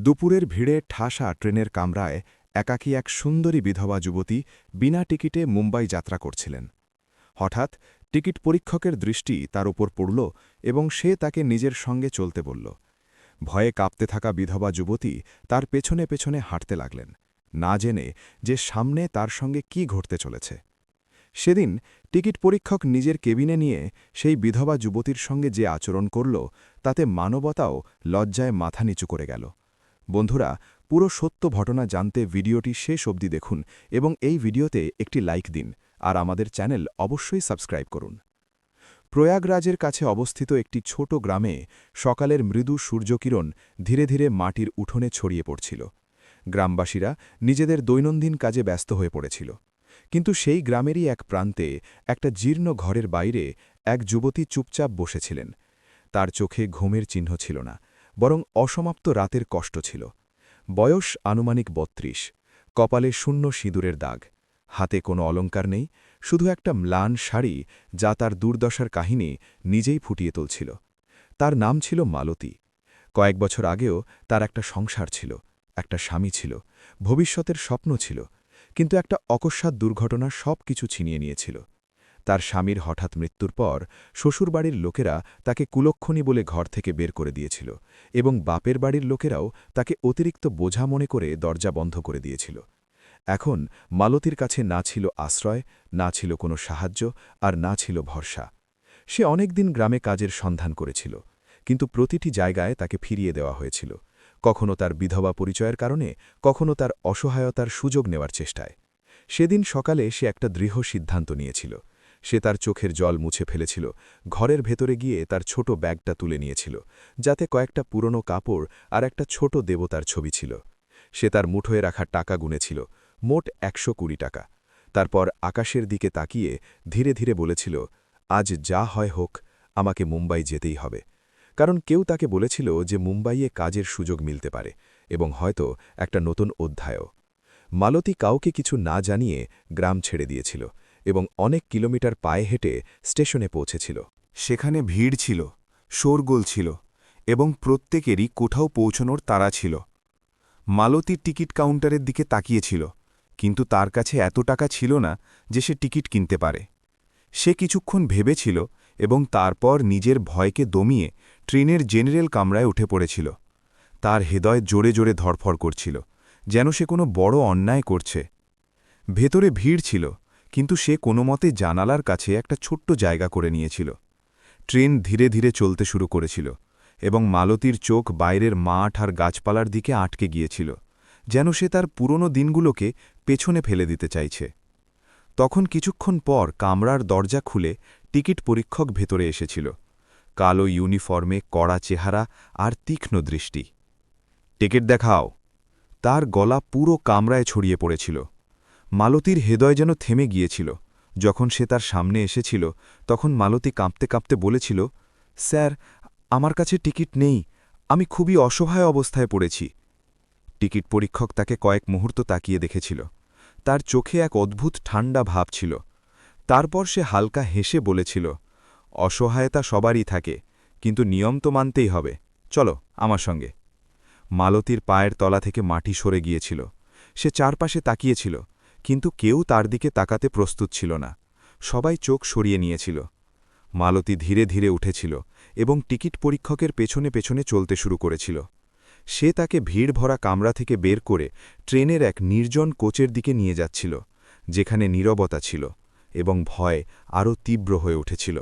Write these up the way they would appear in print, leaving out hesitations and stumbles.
দুপুরের ভিড়ে ঠাসা ট্রেনের কামরায় একাকী এক সুন্দরী বিধবা যুবতী বিনা টিকিটে মুম্বাই যাত্রা করছিলেন। হঠাৎ টিকিট পরীক্ষকের দৃষ্টি তার উপর পড়ল এবং সে তাকে নিজের সঙ্গে চলতে বলল। ভয়ে কাঁপতে থাকা বিধবা যুবতী তার পেছনে পেছনে হাঁটতে লাগলেন, না জেনে যে সামনে তার সঙ্গে কি ঘটতে চলেছে। সেদিন টিকিট পরীক্ষক নিজের কেবিনে নিয়ে সেই বিধবা যুবতীর সঙ্গে যে আচরণ করল, তাতে মানবতাও লজ্জায় মাথা নিচু করে গেল। বন্ধুরা, পুরো সত্য ঘটনা জানতে ভিডিওটি শেষ অবধি দেখুন এবং এই ভিডিওতে একটি লাইক দিন আর আমাদের চ্যানেল অবশ্যই সাবস্ক্রাইব করুন। প্রয়াগরাজের কাছে অবস্থিত একটি ছোট গ্রামে সকালের মৃদু সূর্যকিরণ ধীরে ধীরে মাটির উঠোনে ছড়িয়ে পড়ছিল। গ্রামবাসীরা নিজেদের দৈনন্দিন কাজে ব্যস্ত হয়ে পড়েছিল, কিন্তু সেই গ্রামেরই এক প্রান্তে একটা জীর্ণ ঘরের বাইরে এক যুবতী চুপচাপ বসেছিলেন। তার চোখে ঘুমের চিহ্ন ছিল না, বরং অসমাপ্ত রাতের কষ্ট ছিল। বয়স আনুমানিক ৩২, কপালে শূন্য সিঁদুরের দাগ, হাতে কোনো অলঙ্কার নেই, শুধু একটা ম্লান শাড়ি যা তার দুর্দশার কাহিনী নিজেই ফুটিয়ে তুলছিল। তার নাম ছিল মালতী। কয়েক বছর আগেও তার একটা সংসার ছিল, একটা স্বামী ছিল, ভবিষ্যতের স্বপ্ন ছিল, কিন্তু একটা অকস্মাৎ দুর্ঘটনা সব কিছু ছিনিয়ে নিয়েছিল। তার স্বামীর হঠাৎ মৃত্যুর পর শ্বশুরবাড়ির লোকেরা তাকে কুলক্ষণী বলে ঘর থেকে বের করে দিয়েছিল এবং বাপের বাড়ির লোকেরাও তাকে অতিরিক্ত বোঝা মনে করে দরজা বন্ধ করে দিয়েছিল। এখন মালতীর কাছে না ছিল আশ্রয়, না ছিল কোনো সাহায্য, আর না ছিল ভরসা। সে অনেকদিন গ্রামে কাজের সন্ধান করেছিল, কিন্তু প্রতিটি জায়গায় তাকে ফিরিয়ে দেওয়া হয়েছিল, কখনো তার বিধবা পরিচয়ের কারণে, কখনো তার অসহায়তার সুযোগ নেওয়ার চেষ্টায়। সেদিন সকালে সে একটা দৃঢ় সিদ্ধান্ত নিয়েছিল। সে তার চোখের জল মুছে ফেলেছিল, ঘরের ভেতরে গিয়ে তার ছোট ব্যাগটা তুলে নিয়েছিল, যাতে কয়েকটা পুরনো কাপড় আর একটা ছোট দেবতার ছবি ছিল। সে তার মুঠোয় রাখা টাকা গুনেছিল, মোট ১২০ টাকা। তারপর আকাশের দিকে তাকিয়ে ধীরে ধীরে বলেছিল, আজ যা হয় হোক, আমাকে মুম্বাই যেতেই হবে। কারণ কেউ তাকে বলেছিল যে মুম্বাইয়ে কাজের সুযোগ মিলতে পারে এবং হয়তো একটা নতুন অধ্যায়ও। মালতী কাউকে কিছু না জানিয়ে গ্রাম ছেড়ে দিয়েছিল এবং অনেক কিলোমিটার পায়ে হেঁটে স্টেশনে পৌঁছেছিল। সেখানে ভিড় ছিল, শোরগোল ছিল এবং প্রত্যেকেরই কোথাও পৌঁছনোর তাড়া ছিল। মালতী টিকিট কাউন্টারের দিকে তাকিয়েছিল, কিন্তু তার কাছে এত টাকা ছিল না যে সে টিকিট কিনতে পারে। সে কিছুক্ষণ ভেবেছিল এবং তারপর নিজের ভয়কে দমিয়ে ট্রেনের জেনারেল কামরায় উঠে পড়েছিল। তার হৃদয় জোরে জোরে ধড়ফড় করছিল, যেন সে কোনো বড় অন্যায় করছে। ভেতরে ভিড় ছিল, কিন্তু সে কোনোমতে জানালার কাছে একটা ছোট্ট জায়গা করে নিয়েছিল। ট্রেন ধীরে ধীরে চলতে শুরু করেছিল এবং মালতীর চোখ বাইরের মাঠ আর গাছপালার দিকে আটকে গিয়েছিল, যেন সে তার পুরনো দিনগুলোকে পেছনে ফেলে দিতে চাইছে। তখন কিছুক্ষণ পর কামরার দরজা খুলে টিকিট পরীক্ষক ভেতরে এসেছিল, কালো ইউনিফর্মে, কড়া চেহারা আর তীক্ষ্ণ দৃষ্টি। টিকিট দেখাও। তার গলা পুরো কামরায় ছড়িয়ে পড়েছিল। মালতীর হৃদয় যেন থেমে গিয়েছিল। যখন সে তার সামনে এসেছিল, তখন মালতী কাঁপতে কাঁপতে বলেছিল, স্যার, আমার কাছে টিকিট নেই, আমি খুবই অসহায় অবস্থায় পড়েছি। টিকিট পরীক্ষক তাকে কয়েক মুহূর্ত তাকিয়ে দেখেছিল। তার চোখে এক অদ্ভুত ঠান্ডা ভাব ছিল। তারপর সে হালকা হেসে বলেছিল, অসহায়তা সবারই থাকে, কিন্তু নিয়ম তো মানতেই হবে, চলো আমার সঙ্গে। মালতীর পায়ের তলা থেকে মাটি সরে গিয়েছিল। সে চারপাশে তাকিয়েছিল, কিন্তু কেউ তার দিকে তাকাতে প্রস্তুত ছিল না। সবাই চোখ সরিয়ে নিয়েছিল। মালতী ধীরে ধীরে উঠেছিল এবং টিকিট পরীক্ষকের পেছনে পেছনে চলতে শুরু করেছিল। সে তাকে ভিড় ভরা কামরা থেকে বের করে ট্রেনের এক নির্জন কোচের দিকে নিয়ে যাচ্ছিল, যেখানে নীরবতা ছিল এবং ভয় আরও তীব্র হয়ে উঠেছিল।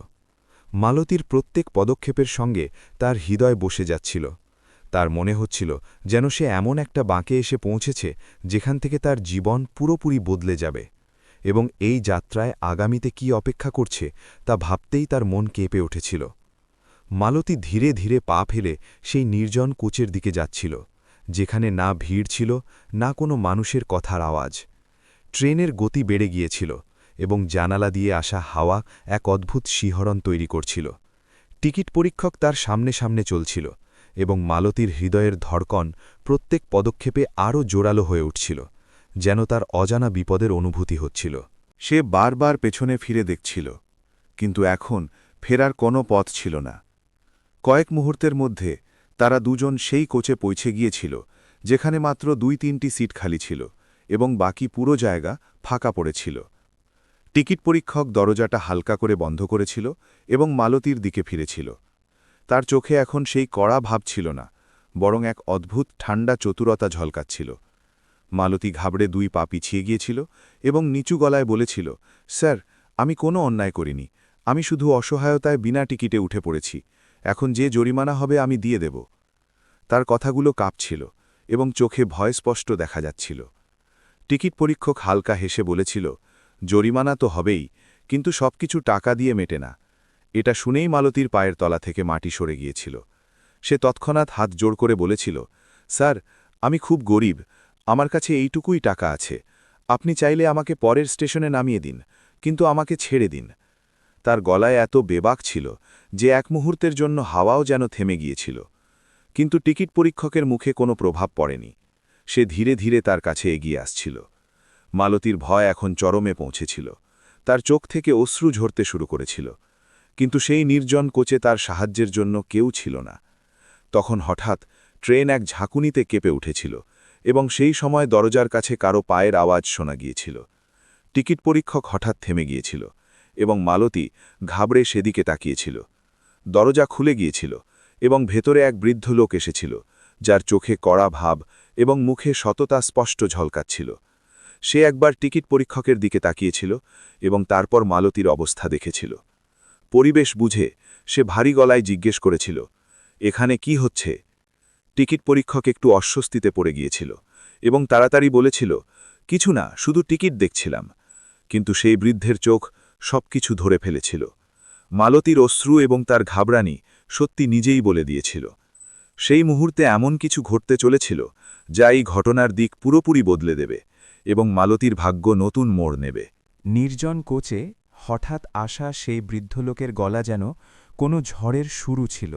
মালতীর প্রত্যেক পদক্ষেপের সঙ্গে তার হৃদয় বসে যাচ্ছিল। তার মনে হচ্ছিল যেন সে এমন একটা বাঁকে এসে পৌঁছেছে যেখান থেকে তার জীবন পুরোপুরি বদলে যাবে, এবং এই যাত্রায় আগামীতে কি অপেক্ষা করছে তা ভাবতেই তার মন কেঁপে উঠেছিল। মালতী ধীরে ধীরে পা ফেলে সেই নির্জন কোচের দিকে যাচ্ছিল, যেখানে না ভিড় ছিল, না কোনো মানুষের কথার আওয়াজ। ট্রেনের গতি বেড়ে গিয়েছিল এবং জানালা দিয়ে আসা হাওয়া এক অদ্ভুত শিহরণ তৈরি করছিল। টিকিট পরীক্ষক তার সামনে সামনে চলছিল এবং মালতীর হৃদয়ের ধড়কন প্রত্যেক পদক্ষেপে আরও জোরালো হয়ে উঠছিল, যেন তার অজানা বিপদের অনুভূতি হচ্ছিল। সে বারবার পেছনে ফিরে দেখছিল, কিন্তু এখন ফেরার কোনো পথ ছিল না। কয়েক মুহূর্তের মধ্যে তারা দুজন সেই কোচে পৌঁছে গিয়েছিল যেখানে মাত্র 2-3টি সিট খালি ছিল এবং বাকি পুরো জায়গা ফাঁকা পড়েছিল। টিকিট পরীক্ষক দরজাটা হালকা করে বন্ধ করেছিল এবং মালতীর দিকে ফিরেছিল। তার চোখে এখন সেই কড়া ভাব ছিল না, বরং এক অদ্ভুত ঠান্ডা চতুরতা ঝলকাচ্ছিল। মালতী ঘাবড়ে 2 পা পিছিয়ে গিয়েছিল এবং নিচু গলায় বলেছিল, স্যার, আমি কোনো অন্যায় করিনি। আমি শুধু অসহায়তায় বিনা টিকিটে উঠে পড়েছি। এখন যে জরিমানা হবে আমি দিয়ে দেব। তার কথাগুলো কাঁপছিল এবং চোখে ভয় স্পষ্ট দেখা যাচ্ছিল। টিকিট পরীক্ষক হালকা হেসে বলেছিল, জরিমানা তো হবেই, কিন্তু সবকিছু টাকা দিয়ে মেটে না। এটা শুনেই মালতীর পায়ের তলা থেকে মাটি সরে গিয়েছিল। সে তৎক্ষণাৎ হাত জোড় করে বলেছিল, স্যার, আমি খুব গরিব, আমার কাছে এইটুকুই টাকা আছে। আপনি চাইলে আমাকে পরের স্টেশনে নামিয়ে দিন, কিন্তু আমাকে ছেড়ে দিন। তার গলায় এত বেবাক ছিল যে এক মুহূর্তের জন্য হাওয়াও যেন থেমে গিয়েছিল। কিন্তু টিকিট পরীক্ষকের মুখে কোনো প্রভাব পড়েনি। সে ধীরে ধীরে তার কাছে এগিয়ে আসছিল। মালতীর ভয় এখন চরমে পৌঁছেছিল। তার চোখ থেকে অশ্রু ঝরতে শুরু করেছিল। কিন্তু সেই নির্জন কোচে তার সাহায্যের জন্য কেউ ছিল না। তখন হঠাৎ ট্রেন এক ঝাঁকুনিতে কেঁপে উঠেছিল এবং সেই সময় দরজার কাছে কারো পায়ের আওয়াজ শোনা গিয়েছিল। টিকিট পরীক্ষক হঠাৎ থেমে গিয়েছিল এবং মালতী ঘাবড়ে সেদিকে তাকিয়েছিল। দরজা খুলে গিয়েছিল এবং ভেতরে এক বৃদ্ধ লোক এসেছিল, যার চোখে কড়া ভাব এবং মুখে সততা স্পষ্ট ঝলকাচ্ছিল। সে একবার টিকিট পরীক্ষকের দিকে তাকিয়েছিল এবং তারপর মালতীর অবস্থা দেখেছিল। পরিবেশ বুঝে সে ভারী গলায় জিজ্ঞেস করেছিল, এখানে কি হচ্ছে? টিকিট পরীক্ষক একটু অস্বস্তিতে পড়ে গিয়েছিল এবং তাড়াতাড়ি বলেছিল, কিছু না, শুধু টিকিট দেখছিলাম। কিন্তু সেই বৃদ্ধের চোখ সবকিছু ধরে ফেলেছিল। মালতীর অশ্রু এবং তার ঘাবড়ানি সত্যি নিজেই বলে দিয়েছিল। সেই মুহূর্তে এমন কিছু ঘটতে চলেছিল যা এই ঘটনার দিক পুরোপুরি বদলে দেবে এবং মালতীর ভাগ্য নতুন মোড় নেবে। নির্জন কোচে হঠাৎ আসা সেই বৃদ্ধ লোকের গলা যেন কোনো ঝড়ের শুরু ছিল।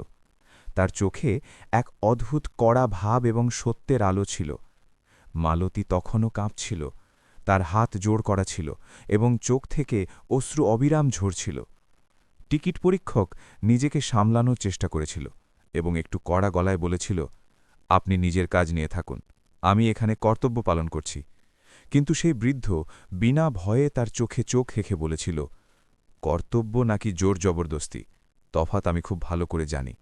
তার চোখে এক অদ্ভুত কড়া ভাব এবং সত্যের আলো ছিল। মালতী তখনও কাঁপছিল, তার হাত জোড় করা ছিল এবং চোখ থেকে অশ্রু অবিরাম ঝরছিল। টিকিট পরীক্ষক নিজেকে সামলানোর চেষ্টা করেছিল এবং একটু কড়া গলায় বলেছিল, আপনি নিজের কাজ নিয়ে থাকুন, আমি এখানে কর্তব্য পালন করছি। কিন্তু সেই বৃদ্ধ বিনা ভয়ে তার চোখে চোখ হেঁকে বলেছিল, কর্তব্য নাকি জোর জবরদস্তি, তফাৎ আমি খুব ভালো করে জানি।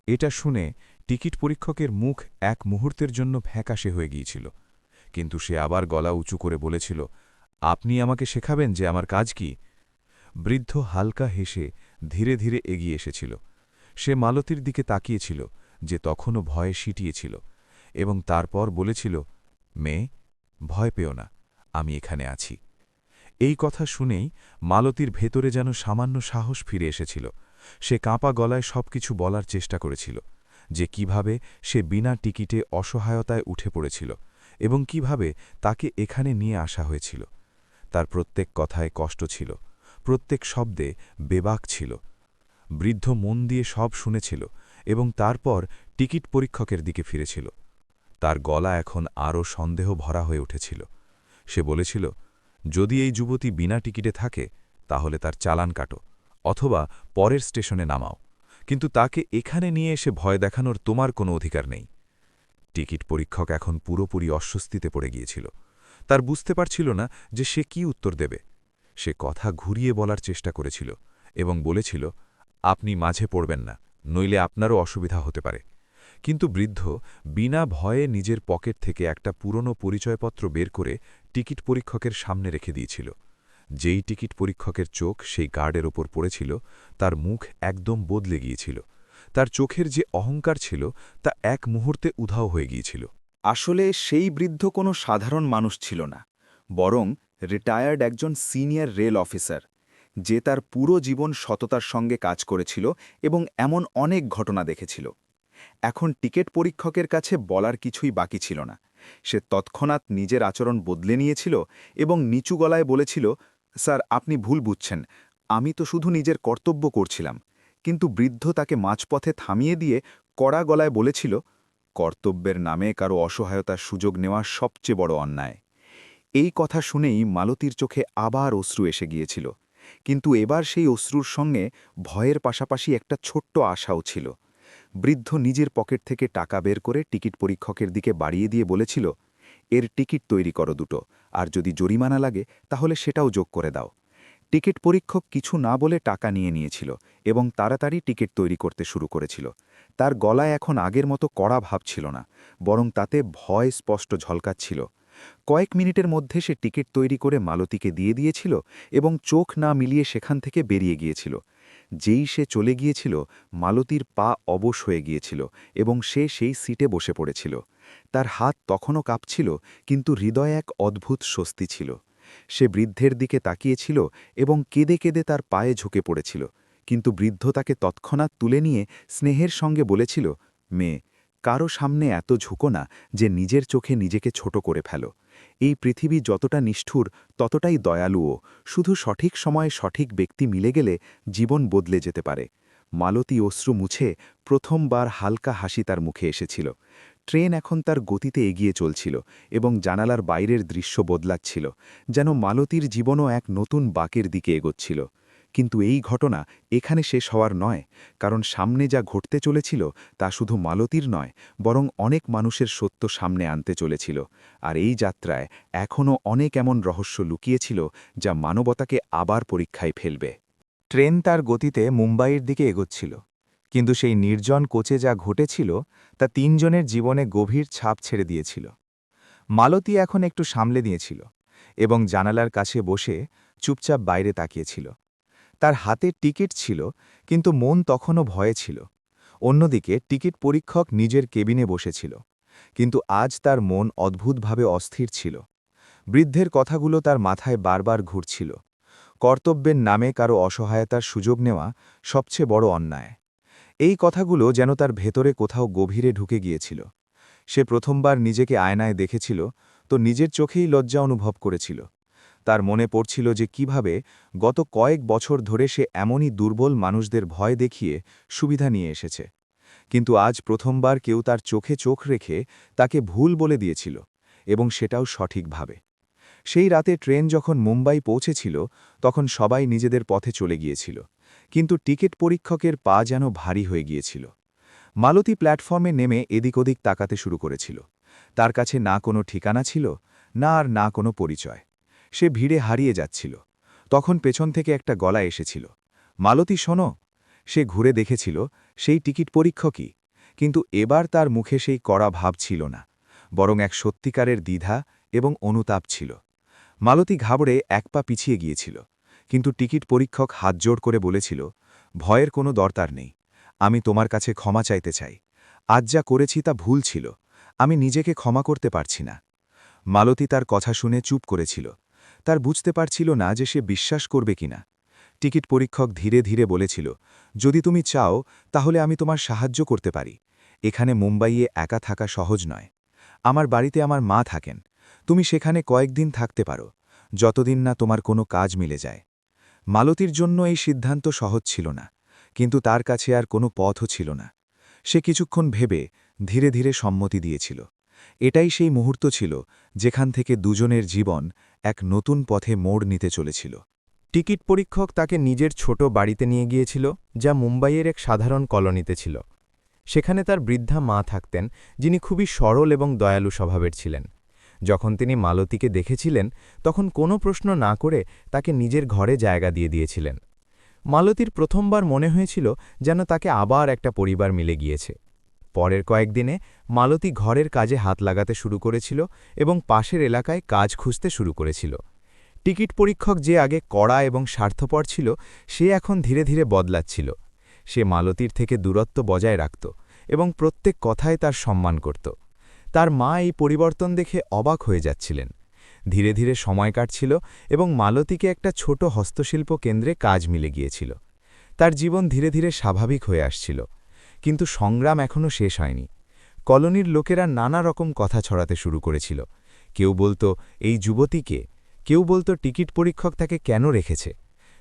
এটা শুনে টিকিট পরীক্ষকের মুখ এক মুহূর্তের জন্য ফ্যাকাশে হয়ে গিয়েছিল, কিন্তু সে আবার গলা উঁচু করে বলেছিল, আপনি আমাকে শেখাবেন যে আমার কাজ কি? বৃদ্ধ হালকা হেসে ধীরে ধীরে এগিয়ে এসেছিল। সে মালতীর দিকে তাকিয়েছিল, যে তখনও ভয়ে সিটিয়েছিল, এবং তারপর বলেছিল, মেয়ে, ভয় পেও না, আমি এখানে আছি। এই কথা শুনেই মালতীর ভেতরে যেন সামান্য সাহস ফিরে এসেছিল। সে কাঁপা গলায় সবকিছু বলার চেষ্টা করেছিল, যে কিভাবে সে বিনা টিকিটে অসহায়তায় উঠে পড়েছিল এবং কিভাবে তাকে এখানে নিয়ে আসা হয়েছিল। তার প্রত্যেক কথায় কষ্ট ছিল, প্রত্যেক শব্দে বেবাক ছিল। বৃদ্ধ মন দিয়ে সব শুনেছিল এবং তারপর টিকিট পরীক্ষকের দিকে ফিরেছিল। তার গলা এখন আরও সন্দেহ ভরা হয়ে উঠেছিল। সে বলেছিল, যদি এই যুবতী বিনা টিকিটে থাকে তাহলে তার চালান কাটো, অথবা পরের স্টেশনে নামাও, কিন্তু তাকে এখানে নিয়ে এসে ভয় দেখানোর তোমার কোনো অধিকার নেই। টিকিট পরীক্ষক এখন পুরোপুরি অস্বস্তিতে পড়ে গিয়েছিল। তার বুঝতে পারছিল না যে সে কি উত্তর দেবে। সে কথা ঘুরিয়ে বলার চেষ্টা করেছিল এবং বলেছিল, আপনি মাঝে পড়বেন না, নইলে আপনারও অসুবিধা হতে পারে। কিন্তু বৃদ্ধ বিনা ভয়ে নিজের পকেট থেকে একটা পুরনো পরিচয়পত্র বের করে টিকিট পরীক্ষকের সামনে রেখে দিয়েছিল। যেই টিকিট পরীক্ষকের চোখ সেই গার্ডের ওপর পড়েছিল, তার মুখ একদম বদলে গিয়েছিল। তার চোখের যে অহংকার ছিল তা এক মুহূর্তে উধাও হয়ে গিয়েছিল। আসলে সেই বৃদ্ধ কোনো সাধারণ মানুষ ছিল না, বরং রিটায়ার্ড একজন সিনিয়র রেল অফিসার, যে তার পুরো জীবন সততার সঙ্গে কাজ করেছিল এবং এমন অনেক ঘটনা দেখেছিল। এখন টিকিট পরীক্ষকের কাছে বলার কিছুই বাকি ছিল না। সে তৎক্ষণাৎ নিজের আচরণ বদলে নিয়েছিল এবং নিচু গলায় বলেছিল, স্যার, আপনি ভুল বুঝছেন, আমি তো শুধু নিজের কর্তব্য করছিলাম। কিন্তু বৃদ্ধ তাকে মাঝপথে থামিয়ে দিয়ে কড়া গলায় বলেছিল, কর্তব্যের নামে কারো অসহায়তার সুযোগ নেওয়া সবচেয়ে বড় অন্যায়। এই কথা শুনেই মালতীর চোখে আবার অশ্রু এসে গিয়েছিল, কিন্তু এবার সেই অশ্রুর সঙ্গে ভয়ের পাশাপাশি একটা ছোট্ট আশাও ছিল। বৃদ্ধ নিজের পকেট থেকে টাকা বের করে টিকিট পরীক্ষকের দিকে বাড়িয়ে দিয়ে বলেছিল, এর টিকিট তৈরি করো দুটো, আর যদি জরিমানা লাগে তাহলে সেটাও যোগ করে দাও। টিকিট পরীক্ষক কিছু না বলে টাকা নিয়েছিল এবং তাড়াতাড়ি টিকিট তৈরি করতে শুরু করেছিল। তার গলায় এখন আগের মতো কড়া ভাব ছিল না, বরং তাতে ভয় স্পষ্ট ঝলকাচ্ছিল। কয়েক মিনিটের মধ্যে সে টিকিট তৈরি করে মালতীকে দিয়ে দিয়েছিল এবং চোখ না মিলিয়ে সেখান থেকে বেরিয়ে গিয়েছিল। যেই সে চলে গিয়েছিল, মালতীর পা অবশ হয়ে গিয়েছিল এবং সে সেই সিটে বসে পড়েছিল। তার হাত তখনও কাঁপছিল, কিন্তু হৃদয়ে এক অদ্ভুত স্বস্তি ছিল। সে বৃদ্ধের দিকে তাকিয়েছিল এবং কেঁদে কেঁদে তার পায়ে ঝুঁকে পড়েছিল, কিন্তু বৃদ্ধ তাকে তৎক্ষণাৎ তুলে নিয়ে স্নেহের সঙ্গে বলেছিল, মেয়ে, কারো সামনে এত ঝুঁকো না যে নিজের চোখে নিজেকে ছোট করে ফেলো। এই পৃথিবী যতটা নিষ্ঠুর ততটাই দয়ালুও, শুধু সঠিক সময়ে সঠিক ব্যক্তি মিলে গেলে জীবন বদলে যেতে পারে। মালতী অশ্রু মুছে প্রথমবার হালকা হাসি তার মুখে এসেছিল। ট্রেন এখন তার গতিতে এগিয়ে চলছিল এবং জানালার বাইরের দৃশ্য বদলাচ্ছিল, যেন মালতীর জীবনও এক নতুন বাঁকের দিকে এগোচ্ছিল। কিন্তু এই ঘটনা এখানে শেষ হওয়ার নয়, কারণ সামনে যা ঘটতে চলেছিল তা শুধু মালতীর নয়, বরং অনেক মানুষের সত্য সামনে আনতে চলেছিল। আর এই যাত্রায় এখনও অনেক এমন রহস্য লুকিয়েছিল যা মানবতাকে আবার পরীক্ষায় ফেলবে। ট্রেন তার গতিতে মুম্বাইয়ের দিকে এগোচ্ছিল, কিন্তু সেই নির্জন কোচে যা ঘটেছিল তা তিনজনের জীবনে গভীর ছাপ ছেড়ে দিয়েছিল। মালতী এখন একটু সামলে নিয়েছিল এবং জানালার কাছে বসে চুপচাপ বাইরে তাকিয়েছিল। তার হাতে টিকিট ছিল, কিন্তু মন তখনও ভয়ে ছিল। অন্যদিকে টিকিট পরীক্ষক নিজের কেবিনে বসেছিল, কিন্তু আজ তার মন অদ্ভুতভাবে অস্থির ছিল। বৃদ্ধের কথাগুলো তার মাথায় বারবার ঘুরছিল। কর্তব্যের নামে কারো অসহায়তার সুযোগ নেওয়া সবচেয়ে বড় অন্যায়। এই কথাগুলো যেন তার ভেতরে কোথাও গভীরে ঢুকে গিয়েছিল। সে প্রথমবার নিজেকে আয়নায় দেখেছিল, তো নিজের চোখেই লজ্জা অনুভব করেছিল। তার মনে পড়ছিল যে কিভাবে গত কয়েক বছর ধরে সে এমনই দুর্বল মানুষদের ভয় দেখিয়ে সুবিধা নিয়ে এসেছে। কিন্তু আজ প্রথমবার কেউ তার চোখে চোখ রেখে তাকে ভুল বলে দিয়েছিল, এবং সেটাও সঠিকভাবে। সেই রাতে ট্রেন যখন মুম্বাই পৌঁছেছিল, তখন সবাই নিজেদের পথে চলে গিয়েছিল, কিন্তু টিকিট পরীক্ষকের পা যেন ভারী হয়ে গিয়েছিল। মালতী প্ল্যাটফর্মে নেমে এদিক ওদিক তাকাতে শুরু করেছিল। তার কাছে না কোনো ঠিকানা ছিল, না কোনো পরিচয়। সে ভিড়ে হারিয়ে যাচ্ছিল। তখন পেছন থেকে একটা গলা এসেছিল, মালতী শোনো। সে ঘুরে দেখেছিল সেই টিকিট পরীক্ষকই, কিন্তু এবার তার মুখে সেই কড়া ভাব ছিল না, বরং এক সত্যিকারের দ্বিধা এবং অনুতাপ ছিল। মালতী ঘাবড়ে এক পা পিছিয়ে গিয়েছিল, কিন্তু টিকিট পরীক্ষক হাত জোড় করে বলেছিল, ভয়ের কোনো দরকার নেই। আমি তোমার কাছে ক্ষমা চাইতে চাই। আজ যা করেছি তা ভুল ছিল। আমি নিজেকে ক্ষমা করতে পারছি না। মালতী তার কথা শুনে চুপ করেছিল। তার বুঝতে পারছিল না যে সে বিশ্বাস করবে কিনা। টিকিট পরীক্ষক ধীরে ধীরে বলেছিল, যদি তুমি চাও তাহলে আমি তোমার সাহায্য করতে পারি। এখানে মুম্বাইয়ে একা থাকা সহজ নয়। আমার বাড়িতে আমার মা থাকেন। তুমি সেখানে কয়েকদিন থাকতে পারো, যতদিন না তোমার কোনো কাজ মিলে যায়। মালতীর জন্য এই সিদ্ধান্ত সহজ ছিল না, কিন্তু তার কাছে আর কোনো পথও ছিল না। সে কিছুক্ষণ ভেবে ধীরে ধীরে সম্মতি দিয়েছিল। এটাই সেই মুহূর্ত ছিল যেখান থেকে দুজনের জীবন এক নতুন পথে মোড় নিতে চলেছিল। টিকিট পরীক্ষক তাকে নিজের ছোট বাড়িতে নিয়ে গিয়েছিল, যা মুম্বাইয়ের এক সাধারণ কলোনিতে ছিল। সেখানে তার বৃদ্ধা মা থাকতেন, যিনি খুবই সরল এবং দয়ালু স্বভাবের ছিলেন। যখন তিনি মালতীকে দেখেছিলেন, তখন কোনো প্রশ্ন না করে তাকে নিজের ঘরে জায়গা দিয়ে দিয়েছিলেন। মালতীর প্রথমবার মনে হয়েছিল যেন তাকে আবার একটা পরিবার মিলে গিয়েছে। পরের কয়েকদিনে মালতী ঘরের কাজে হাত লাগাতে শুরু করেছিল এবং পাশের এলাকায় কাজ খুঁজতে শুরু করেছিল। টিকিট পরীক্ষক যে আগে কড়া এবং স্বার্থপর ছিল, সে এখন ধীরে ধীরে বদলাচ্ছিল। সে মালতীর থেকে দূরত্ব বজায় রাখত এবং প্রত্যেক কথায় তার সম্মান করত। তার মা এই পরিবর্তন দেখে অবাক হয়ে যাচ্ছিলেন। ধীরে ধীরে সময় কাটছিল এবং মালতীকে একটা ছোট হস্তশিল্প কেন্দ্রে কাজ মিলে গিয়েছিল। তার জীবন ধীরে ধীরে স্বাভাবিক হয়ে আসছিল, কিন্তু সংগ্রাম এখনও শেষ হয়নি। কলোনির লোকেরা নানা রকম কথা ছড়াতে শুরু করেছিল। কেউ বলতো এই যুবতীকে, কেউ বলতো টিকিট পরীক্ষক তাকে কেন রেখেছে।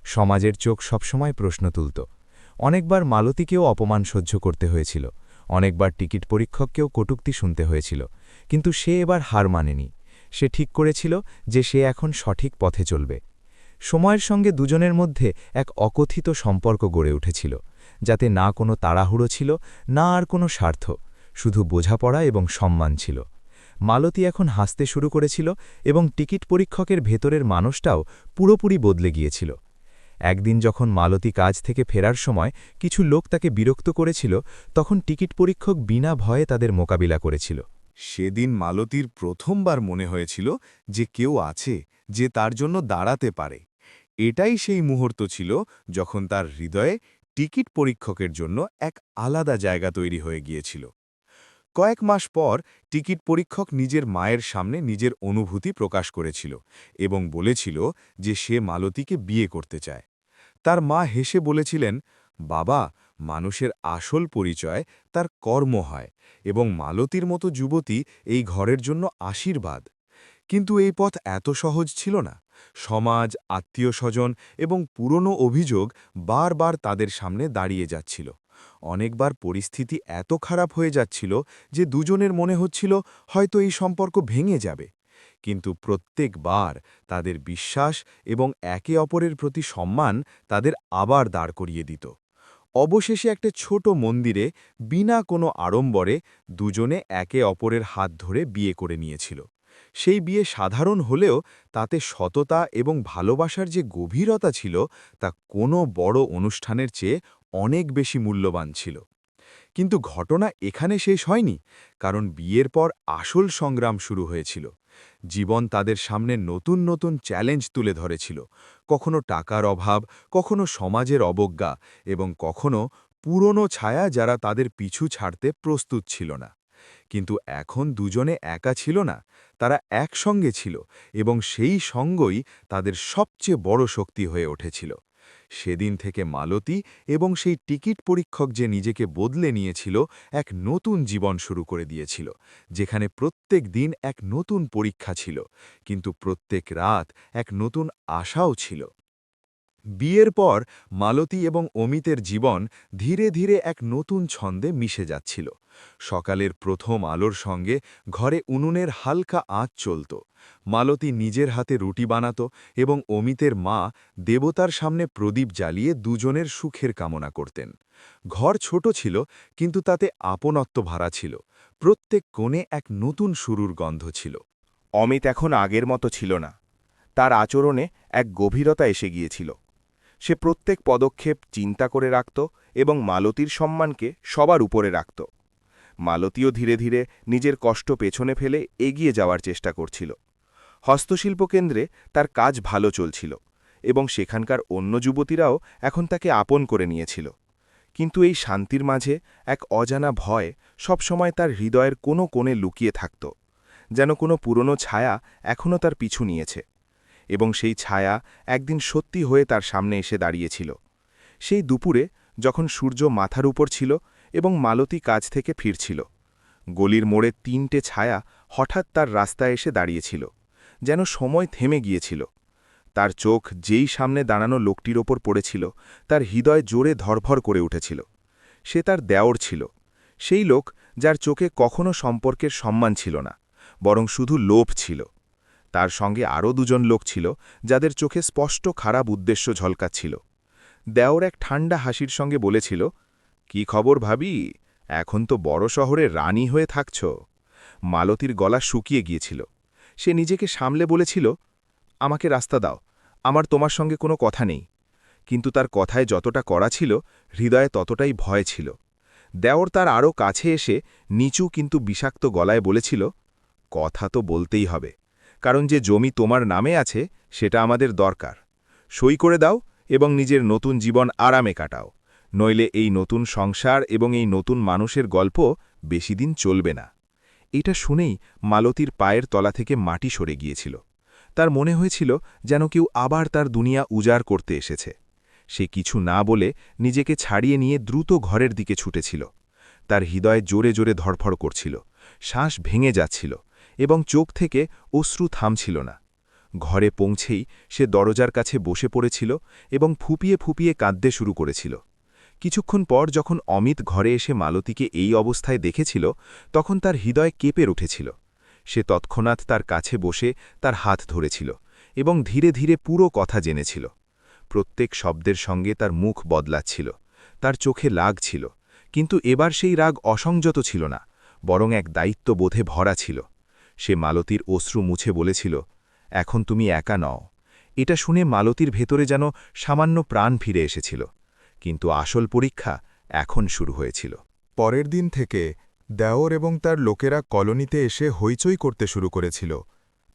সমাজের চোখ সবসময় প্রশ্ন তুলত। অনেকবার মালতীকেও অপমান সহ্য করতে হয়েছিল, অনেকবার টিকিট পরীক্ষককেও কটূক্তি শুনতে হয়েছিল, কিন্তু সে এবার হার মানেনি। সে ঠিক করেছিল যে সে এখন সঠিক পথে চলবে। সময়ের সঙ্গে দুজনের মধ্যে এক অকথিত সম্পর্ক গড়ে উঠেছিল, যাতে না কোনো তাড়াহুড়ো ছিল, না আর কোনো স্বার্থ, শুধু বোঝাপড়া এবং সম্মান ছিল। মালতী এখন হাসতে শুরু করেছিল এবং টিকিট পরীক্ষকের ভেতরের মানুষটাও পুরোপুরি বদলে গিয়েছিল। একদিন যখন মালতী কাজ থেকে ফেরার সময় কিছু লোক তাকে বিরক্ত করেছিল, তখন টিকিট পরীক্ষক বিনা ভয়ে তাদের মোকাবিলা করেছিল। সেদিন মালতীর প্রথমবার মনে হয়েছিল যে কেউ আছে যে তার জন্য দাঁড়াতে পারে। এটাই সেই মুহূর্ত ছিল যখন তার হৃদয়ে টিকিট পরীক্ষকের জন্য এক আলাদা জায়গা তৈরি হয়ে গিয়েছিল। কয়েক মাস পর টিকিট পরীক্ষক নিজের মায়ের সামনে নিজের অনুভূতি প্রকাশ করেছিল এবং বলেছিল যে সে মালতীকে বিয়ে করতে চায়। তার মা হেসে বলেছিলেন, বাবা, মানুষের আসল পরিচয় তার কর্ম হয় এবং মালতীর মতো যুবতী এই ঘরের জন্য আশীর্বাদ। কিন্তু এই পথ এত সহজ ছিল না। সমাজ, আত্মীয়স্বজন এবং পুরনো অভিযোগ বারবার তাদের সামনে দাঁড়িয়ে যাচ্ছিল। অনেকবার পরিস্থিতি এত খারাপ হয়ে যাচ্ছিল যে দুজনের মনে হচ্ছিল হয়তো এই সম্পর্ক ভেঙে যাবে। কিন্তু প্রত্যেকবার তাদের বিশ্বাস এবং একে অপরের প্রতি সম্মান তাদের আবার দাঁড় করিয়ে দিত। অবশেষে একটা ছোট মন্দিরে বিনা কোনো আড়ম্বরে দুজনে একে অপরের হাত ধরে বিয়ে করে নিয়েছিল। সেই বিয়ে সাধারণ হলেও তাতে সততা এবং ভালোবাসার যে গভীরতা ছিল তা কোনো বড় অনুষ্ঠানের চেয়ে অনেক বেশি মূল্যবান ছিল। কিন্তু ঘটনা এখানে শেষ হয়নি, কারণ বিয়ের পর আসল সংগ্রাম শুরু হয়েছিল। জীবন তাদের সামনে নতুন নতুন চ্যালেঞ্জ তুলে ধরেছিল, কখনো টাকার অভাব, কখনো সমাজের অবজ্ঞা এবং কখনো পুরনো ছায়া যারা তাদের পিছু ছাড়তে প্রস্তুত ছিল না। কিন্তু এখন দুজনে একা ছিল না, তারা একসঙ্গে ছিল এবং সেই সঙ্গই তাদের সবচেয়ে বড় শক্তি হয়ে উঠেছিল। সেদিন থেকে মালতী এবং সেই টিকিট পরীক্ষক যে নিজেকে বদলে নিয়েছিল, এক নতুন জীবন শুরু করে দিয়েছিল, যেখানে প্রত্যেক দিন এক নতুন পরীক্ষা ছিল, কিন্তু প্রত্যেক রাত এক নতুন আশাও ছিল। বিয়ের পর মালতী এবং অমিতের জীবন ধীরে ধীরে এক নতুন ছন্দে মিশে যাচ্ছিল। সকালের প্রথম আলোর সঙ্গে ঘরে উনুনের হালকা আঁচ চলত। মালতী নিজের হাতে রুটি বানাত এবং অমিতের মা দেবতার সামনে প্রদীপ জ্বালিয়ে দুজনের সুখের কামনা করতেন। ঘর ছোট ছিল, কিন্তু তাতে আপনত্ব ভরা ছিল। প্রত্যেক কোণে এক নতুন শুরুর গন্ধ ছিল। অমিত এখন আগের মতো ছিল না। তার আচরণে এক গভীরতা এসে গিয়েছিল। সে প্রত্যেক পদক্ষেপ চিন্তা করে রাখত এবং মালতীর সম্মানকে সবার উপরে রাখত। মালতীও ধীরে ধীরে নিজের কষ্ট পেছনে ফেলে এগিয়ে যাওয়ার চেষ্টা করছিল। হস্তশিল্প কেন্দ্রে তার কাজ ভালো চলছিল এবং সেখানকার অন্য যুবতীরাও এখন তাকে আপন করে নিয়েছিল। কিন্তু এই শান্তির মাঝে এক অজানা ভয় সবসময় তার হৃদয়ের কোনো কোণে লুকিয়ে থাকত, যেন কোনো পুরনো ছায়া এখনও তার পিছু নিয়েছে। এবং সেই ছায়া একদিন সত্যি হয়ে তার সামনে এসে দাঁড়িয়েছিল। সেই দুপুরে যখন সূর্য মাথার উপর ছিল এবং মালতী কাজ থেকে ফিরছিল, গলির মোড়ে তিনটে ছায়া হঠাৎ তার রাস্তায় এসে দাঁড়িয়েছিল, যেন সময় থেমে গিয়েছিল। তার চোখ যেই সামনে দাঁড়ানো লোকটির ওপর পড়েছিল, তার হৃদয় জোরে ধরভর করে উঠেছিল। সে তার দেওর ছিল, সেই লোক যার চোখে কখনো সম্পর্কের সম্মান ছিল না, বরং শুধু লোভ ছিল। তার সঙ্গে আরও দুজন লোক ছিল, যাদের চোখে স্পষ্ট খারাপ উদ্দেশ্য ঝলকাচ্ছিল। দেওর এক ঠান্ডা হাসির সঙ্গে বলেছিল, কি খবর ভাবি, এখন তো বড় শহরে রানী হয়ে থাকছ। মালতীর গলা শুকিয়ে গিয়েছিল। সে নিজেকে সামলে বলেছিল, আমাকে রাস্তা দাও, আমার তোমার সঙ্গে কোনো কথা নেই। কিন্তু তার কথায় যতটা কড়া ছিল, হৃদয়ে ততটাই ভয় ছিল। দেওর তার আরও কাছে এসে নিচু কিন্তু বিষাক্ত গলায় বলেছিল, কথা তো বলতেই হবে, কারণ যে জমি তোমার নামে আছে সেটা আমাদের দরকার। সই করে দাও এবং নিজের নতুন জীবন আরামে কাটাও, নইলে এই নতুন সংসার এবং এই নতুন মানুষের গল্প বেশি দিন চলবে না। এটা শুনেই মালতীর পায়ের তলা থেকে মাটি সরে গিয়েছিল। তার মনে হয়েছিল যেন কেউ আবার তার দুনিয়া উজাড় করতে এসেছে। সে কিছু না বলে নিজেকে ছাড়িয়ে নিয়ে দ্রুত ঘরের দিকে ছুটেছিল। তার হৃদয় জোরে জোরে ধড়ফড় করছিল, শ্বাস ভেঙে যাচ্ছিল এবং চোখ থেকে অশ্রু থামছিল না। ঘরে পৌঁছেই সে দরজার কাছে বসে পড়েছিল এবং ফুপিয়ে ফুপিয়ে কাঁদতে শুরু করেছিল। কিছুক্ষণ পর যখন অমিত ঘরে এসে মালতীকে এই অবস্থায় দেখেছিল, তখন তার হৃদয় কেঁপে উঠেছিল। সে তৎক্ষণাৎ তার কাছে বসে তার হাত ধরেছিল এবং ধীরে ধীরে পুরো কথা জেনেছিল। প্রত্যেক শব্দের সঙ্গে তার মুখ বদলাচ্ছিল, তার চোখে রাগ ছিল, কিন্তু এবার সেই রাগ অসংযত ছিল না, বরং এক দায়িত্ববোধে ভরা ছিল। সে মালতীর অশ্রু মুছে বলেছিল, এখন তুমি একা নও। এটা শুনে মালতীর ভেতরে যেন সামান্য প্রাণ ফিরে এসেছিল। কিন্তু আসল পরীক্ষা এখন শুরু হয়েছিল। পরের দিন থেকে দেওর এবং তার লোকেরা কলোনিতে এসে হইচই করতে শুরু করেছিল।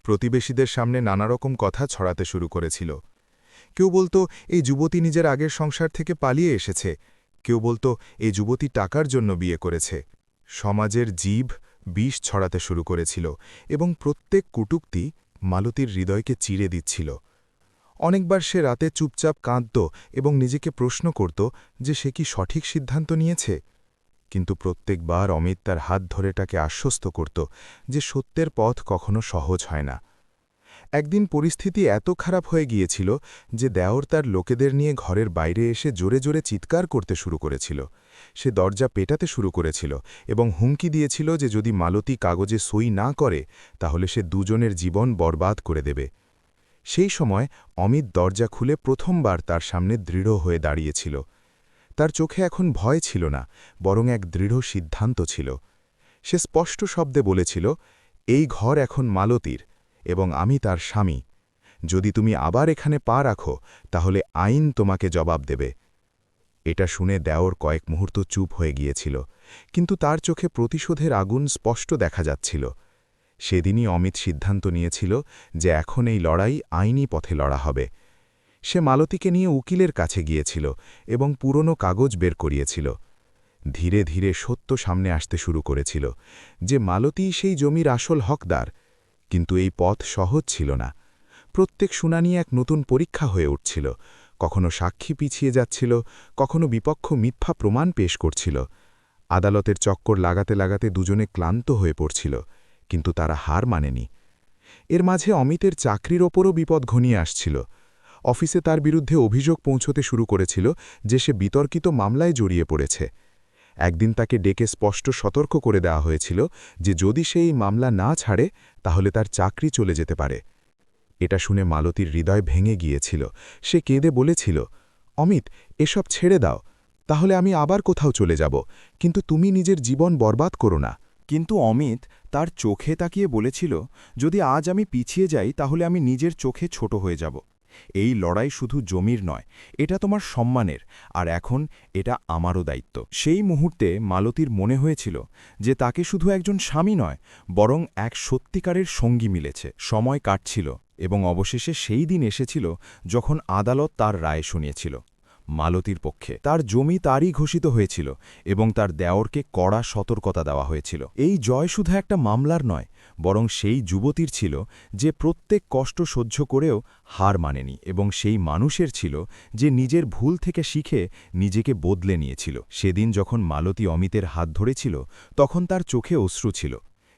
প্রতিবেশীদের সামনে নানারকম কথা ছড়াতে শুরু করেছিল। কেউ বলতো এই যুবতী নিজের আগের সংসার থেকে পালিয়ে এসেছে, কেউ বলতো এই যুবতী টাকার জন্য বিয়ে করেছে। সমাজের জীব বিষ ছড়াতে শুরু করেছিল এবং প্রত্যেক কটূক্তি মালতীর হৃদয়কে চিড়ে দিচ্ছিল। অনেকবার সে রাতে চুপচাপ কাঁদত এবং নিজেকে প্রশ্ন করত যে সে কি সঠিক সিদ্ধান্ত নিয়েছে। কিন্তু প্রত্যেকবার অমিত তার হাত ধরে তাকে আশ্বস্ত করত যে সত্যের পথ কখনো সহজ হয় না। একদিন পরিস্থিতি এত খারাপ হয়ে গিয়েছিল যে দেওর তার লোকেদের নিয়ে ঘরের বাইরে এসে জোরে জোরে চিৎকার করতে শুরু করেছিল। সে দরজা পেটাতে শুরু করেছিল এবং হুমকি দিয়েছিল যে যদি মালতী কাগজে সই না করে তাহলে সে দুজনের জীবন বরবাদ করে দেবে। সেই সময় অমিত দরজা খুলে প্রথমবার তার সামনে দৃঢ় হয়ে দাঁড়িয়েছিল। তার চোখে এখন ভয় ছিল না, বরং এক দৃঢ় সিদ্ধান্ত ছিল। সে স্পষ্ট শব্দে বলেছিল, এই ঘর এখন মালতীর এবং আমি তার স্বামী। যদি তুমি আবার এখানে পা রাখো তাহলে আইন তোমাকে জবাব দেবে। এটা শুনে দেওর কয়েক মুহূর্ত চুপ হয়ে গিয়েছিল, কিন্তু তার চোখে প্রতিশোধের আগুন স্পষ্ট দেখা যাচ্ছিল। সেদিনই অমিত সিদ্ধান্ত নিয়েছিল যে এখন এই লড়াই আইনি পথে লড়া হবে। সে মালতীকে নিয়ে উকিলের কাছে গিয়েছিল এবং পুরনো কাগজ বের করিয়েছিল। ধীরে ধীরে সত্য সামনে আসতে শুরু করেছিল যে মালতীই সেই জমির আসল হকদার। কিন্তু এই পথ সহজ ছিল না। প্রত্যেক শুনানি এক নতুন পরীক্ষা হয়ে উঠছিল। কখনো সাক্ষী পিছিয়ে যাচ্ছিল, কখনো বিপক্ষ মিথ্যা প্রমাণ পেশ করছিল। আদালতের চক্কর লাগাতে লাগাতে দুজনে ক্লান্ত হয়ে পড়ছিল, কিন্তু তারা হার মানেনি। এর মাঝে অমিতের চাকরির ওপরও বিপদ ঘনিয়ে আসছিল। অফিসে তার বিরুদ্ধে অভিযোগ পৌঁছতে শুরু করেছিল যে সে বিতর্কিত মামলায় জড়িয়ে পড়েছে। একদিন তাকে ডেকে স্পষ্ট সতর্ক করে দেওয়া হয়েছিল যে যদি সে এই মামলা না ছাড়ে তাহলে তার চাকরি চলে যেতে পারে। এটা শুনে মালতীর হৃদয় ভেঙে গিয়েছিল। সে কেঁদে বলেছিল, অমিত, এসব ছেড়ে দাও, তাহলে আমি আবার কোথাও চলে যাব, কিন্তু তুমি নিজের জীবন বরবাদ করো না। কিন্তু অমিত তার চোখে তাকিয়ে বলেছিল, যদি আজ আমি পিছিয়ে যাই তাহলে আমি নিজের চোখে ছোট হয়ে যাব। এই লড়াই শুধু জমির নয়, এটা তোমার সম্মানের, আর এখন এটা আমারও দায়িত্ব। সেই মুহূর্তে মালতীর মনে হয়েছিল যে তাকে শুধু একজন স্বামী নয়, বরং এক সত্যিকারের সঙ্গী মিলেছে। সময় কাটছিল এবং অবশেষে সেই দিন এসেছিল যখন আদালত তার রায় শুনিয়েছিল মালতীর পক্ষে। তার জমি তারই ঘোষিত হয়েছিল এবং তার দেওরকে কড়া সতর্কতা দেওয়া হয়েছিল। এই জয় শুধু একটা মামলার নয়, বরং সেই যুবতীর ছিল যে প্রত্যেক কষ্ট সহ্য করেও হার মানেনি, এবং সেই মানুষের ছিল যে নিজের ভুল থেকে শিখে নিজেকে বদলে নিয়েছিল। সেদিন যখন মালতী অমিতের হাত ধরেছিল তখন তার চোখে অশ্রু ছিল,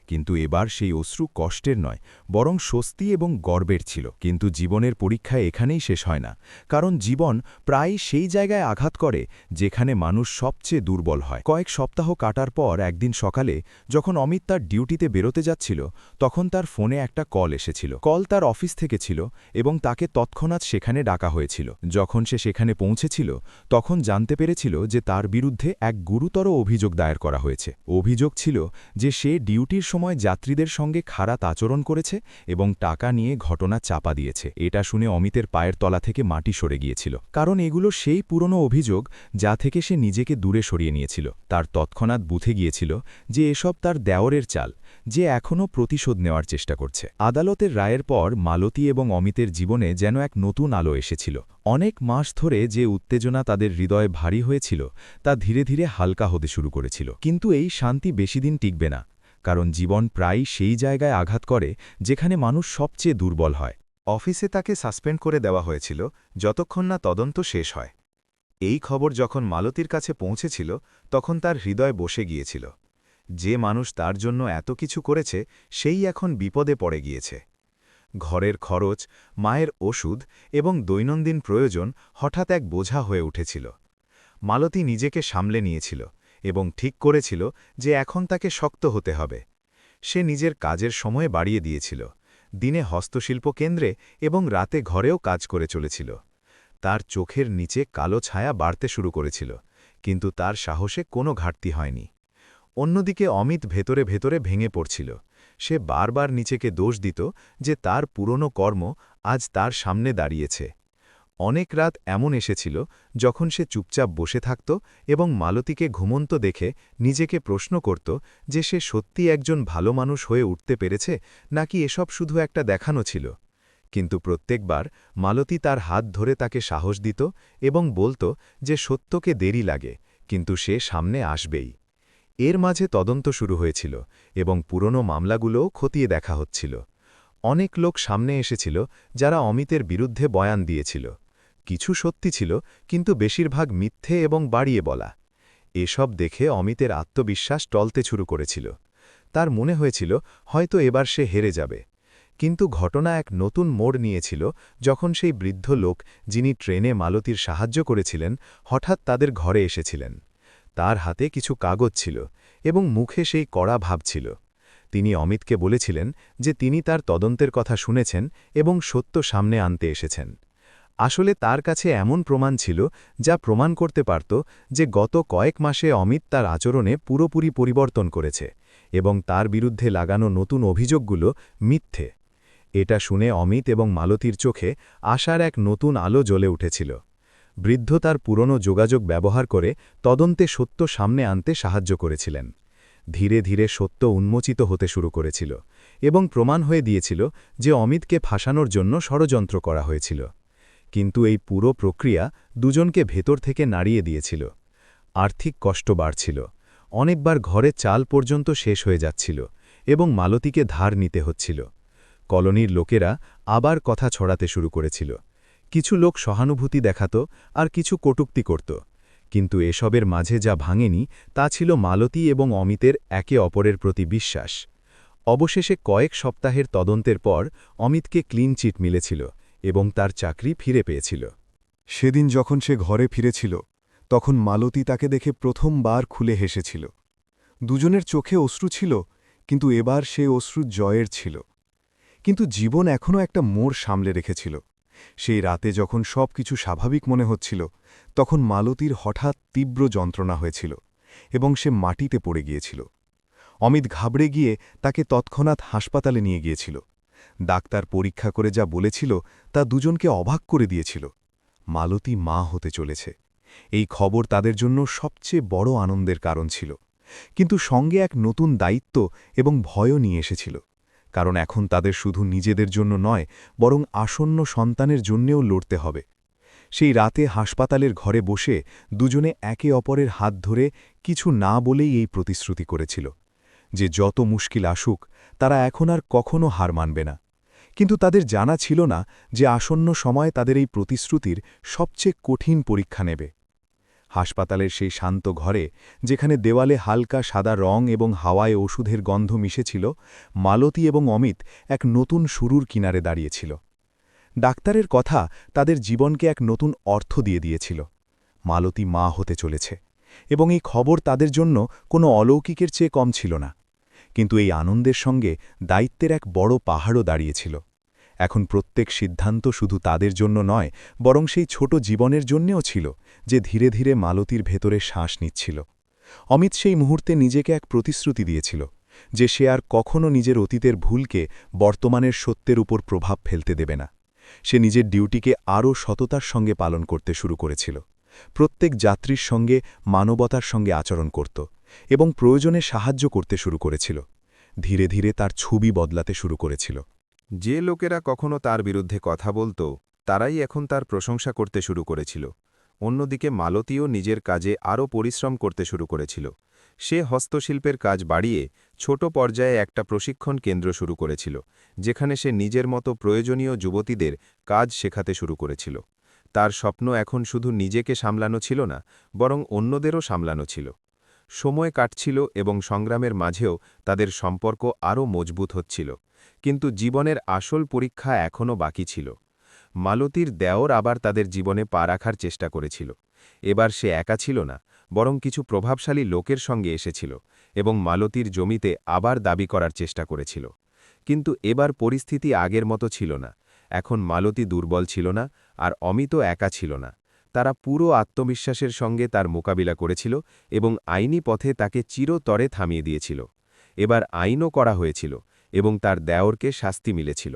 কিন্তু এবার সেই অশ্রু কষ্টের নয়, বরং স্বস্তি এবং গর্বের ছিল। কিন্তু জীবনের পরীক্ষা এখানেই শেষ হয় না, কারণ জীবন প্রায় সেই জায়গায় আঘাত করে যেখানে মানুষ সবচেয়ে দুর্বল হয়। কয়েক সপ্তাহ কাটার পর একদিন সকালে যখন অমিত তার ডিউটিতে বেরোতে যাচ্ছিল, তখন তার ফোনে একটা কল এসেছিল। কল তার অফিস থেকে ছিল এবং তাকে তৎক্ষণাৎ সেখানে ডাকা হয়েছিল। যখন সে সেখানে পৌঁছেছিল তখন জানতে পেরেছিল যে তার বিরুদ্ধে এক গুরুতর অভিযোগ দায়ের করা হয়েছে। অভিযোগ ছিল যে সে ডিউটির সময় যাত্রীদের সঙ্গে খারাপ আচরণ করেছে এবং টাকা নিয়ে ঘটনা চাপা দিয়েছে। এটা শুনে অমিতের পায়ের তলা থেকে মাটি সরে গিয়েছিল, কারণ এগুলো সেই পুরনো অভিযোগ যা থেকে সে নিজেকে দূরে সরিয়ে নিয়েছিল। তার তৎক্ষণাৎ বুঝে গিয়েছিল যে এসব তার দেওরের চাল, যে এখনও প্রতিশোধ নেওয়ার চেষ্টা করছে। আদালতের রায়ের পর মালতী এবং অমিতের জীবনে যেন এক নতুন আলো এসেছিল। অনেক মাস ধরে যে উত্তেজনা তাদের হৃদয়ে ভারী হয়েছিল তা ধীরে ধীরে হালকা হতে শুরু করেছিল। কিন্তু এই শান্তি বেশিদিন টিকবে না, কারণ জীবন প্রায়ই সেই জায়গায় আঘাত করে যেখানে মানুষ সবচেয়ে দুর্বল হয়। অফিসে তাকে সাসপেন্ড করে দেওয়া হয়েছিল যতক্ষণ না তদন্ত শেষ হয়। এই খবর যখন মালতীর কাছে পৌঁছেছিল তখন তার হৃদয় বসে গিয়েছিল। যে মানুষ তার জন্য এত কিছু করেছে সেই এখন বিপদে পড়ে গিয়েছে। ঘরের খরচ, মায়ের ওষুধ এবং দৈনন্দিন প্রয়োজন হঠাৎ এক বোঝা হয়ে উঠেছিল। মালতী নিজেকে সামলে নিয়েছিল এবং ঠিক করেছিল যে এখন তাকে শক্ত হতে হবে। সে নিজের কাজের সময় বাড়িয়ে দিয়েছিল, দিনে হস্তশিল্প কেন্দ্রে এবং রাতে ঘরেও কাজ করে চলেছিল। তার চোখের নিচে কালো ছায়া বাড়তে শুরু করেছিল, কিন্তু তার সাহসে কোনো ঘাটতি হয়নি। অন্যদিকে অমিত ভেতরে ভেতরে ভেঙে পড়ছিল। সে বারবার নিজেকে দোষ দিত যে তার পুরনো কর্ম আজ তার সামনে দাঁড়িয়েছে। অনেক রাত এমন এসেছিল যখন সে চুপচাপ বসে থাকত এবং মালতীকে ঘুমন্ত দেখে নিজেকে প্রশ্ন করত যে সে সত্যি একজন ভালো মানুষ হয়ে উঠতে পেরেছে নাকি এসব শুধু একটা দেখানো ছিল। কিন্তু প্রত্যেকবার মালতী তার হাত ধরে তাকে সাহস দিত এবং বলত যে সত্যকে দেরি লাগে, কিন্তু সে সামনে আসবেই। এর মাঝে তদন্ত শুরু হয়েছিল এবং পুরনো মামলাগুলোও খতিয়ে দেখা হচ্ছিল। অনেক লোক সামনে এসেছিল যারা অমিতের বিরুদ্ধে বয়ান দিয়েছিল। কিছু সত্যি ছিল, কিন্তু বেশিরভাগ মিথ্যে এবং বাড়িয়ে বলা। এসব দেখে অমিতের আত্মবিশ্বাস টলতে শুরু করেছিল। তার মনে হয়েছিল হয়তো এবার সে হেরে যাবে। কিন্তু ঘটনা এক নতুন মোড় নিয়েছিল যখন সেই বৃদ্ধ লোক যিনি ট্রেনে মালতীর সাহায্য করেছিলেন হঠাৎ তাদের ঘরে এসেছিলেন। তার হাতে কিছু কাগজ ছিল এবং মুখে সেই কড়া ভাব ছিল। তিনি অমিতকে বলেছিলেন যে তিনি তার তদন্তের কথা শুনেছেন এবং সত্য সামনে আনতে এসেছেন। আসলে তার কাছে এমন প্রমাণ ছিল যা প্রমাণ করতে পারত যে গত কয়েক মাসে অমিত তার আচরণে পুরোপুরি পরিবর্তন করেছে এবং তার বিরুদ্ধে লাগানো নতুন অভিযোগগুলো মিথ্যে। এটা শুনে অমিত এবং মালতীর চোখে আশার এক নতুন আলো জ্বলে উঠেছিল। বৃদ্ধ তার পুরনো যোগাযোগ ব্যবহার করে তদন্তে সত্য সামনে আনতে সাহায্য করেছিলেন। ধীরে ধীরে সত্য উন্মোচিত হতে শুরু করেছিল এবং প্রমাণ হয়ে দিয়েছিল যে অমিতকে ফাঁসানোর জন্য ষড়যন্ত্র করা হয়েছিল। কিন্তু এই পুরো প্রক্রিয়া দুজনকে ভেতর থেকে নাড়িয়ে দিয়েছিল। আর্থিক কষ্ট বাড়ছিল, অনেকবার ঘরে চাল পর্যন্ত শেষ হয়ে যাচ্ছিল এবং মালতীকে ধার নিতে হচ্ছিল। কলোনির লোকেরা আবার কথা ছড়াতে শুরু করেছিল। কিছু লোক সহানুভূতি দেখাত আর কিছু কটূক্তি করত, কিন্তু এসবের মাঝে যা ভাঙেনি তা ছিল মালতী এবং অমিতের একে অপরের প্রতি বিশ্বাস। অবশেষে কয়েক সপ্তাহের তদন্তের পর অমিতকে ক্লিন চিট মিলেছিল এবং তার চাকরি ফিরে পেয়েছিল। সেদিন যখন সে ঘরে ফিরেছিল তখন মালতী তাকে দেখে প্রথমবার খুলে হেসেছিল। দুজনের চোখে অশ্রু ছিল, কিন্তু এবার সে অশ্রু জয়ের ছিল। কিন্তু জীবন এখনও একটা মোড় সামলে রেখেছিল। সেই রাতে যখন সব কিছু স্বাভাবিক মনে হচ্ছিল তখন মালতীর হঠাৎ তীব্র যন্ত্রণা হয়েছিল এবং সে মাটিতে পড়ে গিয়েছিল। অমিত ঘাবড়ে গিয়ে তাকে তৎক্ষণাৎ হাসপাতালে নিয়ে গিয়েছিল। ডাক্তার পরীক্ষা করে যা বলেছিল তা দুজনকে অবাক করে দিয়েছিল। মালতী মা হতে চলেছে। এই খবর তাদের জন্য সবচেয়ে বড় আনন্দের কারণ ছিল, কিন্তু সঙ্গে এক নতুন দায়িত্ব এবং ভয়ও নিয়ে এসেছিল। কারণ এখন তাদের শুধু নিজেদের জন্য নয়, বরং আসন্ন সন্তানের জন্যেও লড়তে হবে। সেই রাতে হাসপাতালের ঘরে বসে দুজনে একে অপরের হাত ধরে কিছু না বলেই এই প্রতিশ্রুতি করেছিল যে যত মুশকিল আসুক তারা এখন আর কখনো হার মানবে না। কিন্তু তাদের জানা ছিল না যে আসন্ন সময় তাদের এই প্রতিশ্রুতির সবচেয়ে কঠিন পরীক্ষা নেবে। হাসপাতালের সেই শান্ত ঘরে, যেখানে দেওয়ালে হালকা সাদা রং এবং হাওয়ায় ওষুধের গন্ধ মিশেছিল, মালতী এবং অমিত এক নতুন শুরুর কিনারে দাঁড়িয়েছিল। ডাক্তারের কথা তাদের জীবনকে এক নতুন অর্থ দিয়ে দিয়েছিল। মালতী মা হতে চলেছে এবং এই খবর তাদের জন্য কোনো অলৌকিকের চেয়ে কম ছিল না। কিন্তু এই আনন্দের সঙ্গে দায়িত্বের এক বড় পাহাড়ও দাঁড়িয়েছিল। এখন প্রত্যেক সিদ্ধান্ত শুধু তাদের জন্য নয়, বরং সেই ছোট জীবনের জন্যেও ছিল যে ধীরে ধীরে মালতীর ভেতরে শ্বাস নিচ্ছিল। অমিত সেই মুহূর্তে নিজেকে এক প্রতিশ্রুতি দিয়েছিল যে সে আর কখনো নিজের অতীতের ভুলকে বর্তমানের সত্যের উপর প্রভাব ফেলতে দেবে না। সে নিজের ডিউটিকে আরও সততার সঙ্গে পালন করতে শুরু করেছিল। প্রত্যেক যাত্রীর সঙ্গে মানবতার সঙ্গে আচরণ করত এবং প্রয়োজনে সাহায্য করতে শুরু করেছিল। ধীরে ধীরে তার ছবি বদলাতে শুরু করেছিল। যে লোকেরা কখনো তার বিরুদ্ধে কথা বলত তারাই এখন তার প্রশংসা করতে শুরু করেছিল। অন্যদিকে মালতীও নিজের কাজে আরও পরিশ্রম করতে শুরু করেছিল। সে হস্তশিল্পের কাজ বাড়িয়ে ছোট পর্যায়ে একটা প্রশিক্ষণ কেন্দ্র শুরু করেছিল, যেখানে সে নিজের মতো প্রয়োজনীয় যুবতীদের কাজ শেখাতে শুরু করেছিল। তার স্বপ্ন এখন শুধু নিজেকে সামলানো ছিল না, বরং অন্যদেরও সামলানো ছিল। সময় কাটছিল এবং সংগ্রামের মাঝেও তাদের সম্পর্ক আরও মজবুত হচ্ছিল। কিন্তু জীবনের আসল পরীক্ষা এখনও বাকি ছিল। মালতীর দেওর আবার তাদের জীবনে পা রাখার চেষ্টা করেছিল। এবার সে একা ছিল না, বরং কিছু প্রভাবশালী লোকের সঙ্গে এসেছিল এবং মালতীর জমিতে আবার দাবি করার চেষ্টা করেছিল। কিন্তু এবার পরিস্থিতি আগের মতো ছিল না। এখন মালতী দুর্বল ছিল না, আর অমিতও একা ছিল না। তারা পুরো আত্মবিশ্বাসের সঙ্গে তার মোকাবিলা করেছিল এবং আইনি পথে তাকে চিরতরে থামিয়ে দিয়েছিল। এবার আইনও করা হয়েছিল এবং তার দেওরকে শাস্তি মিলেছিল।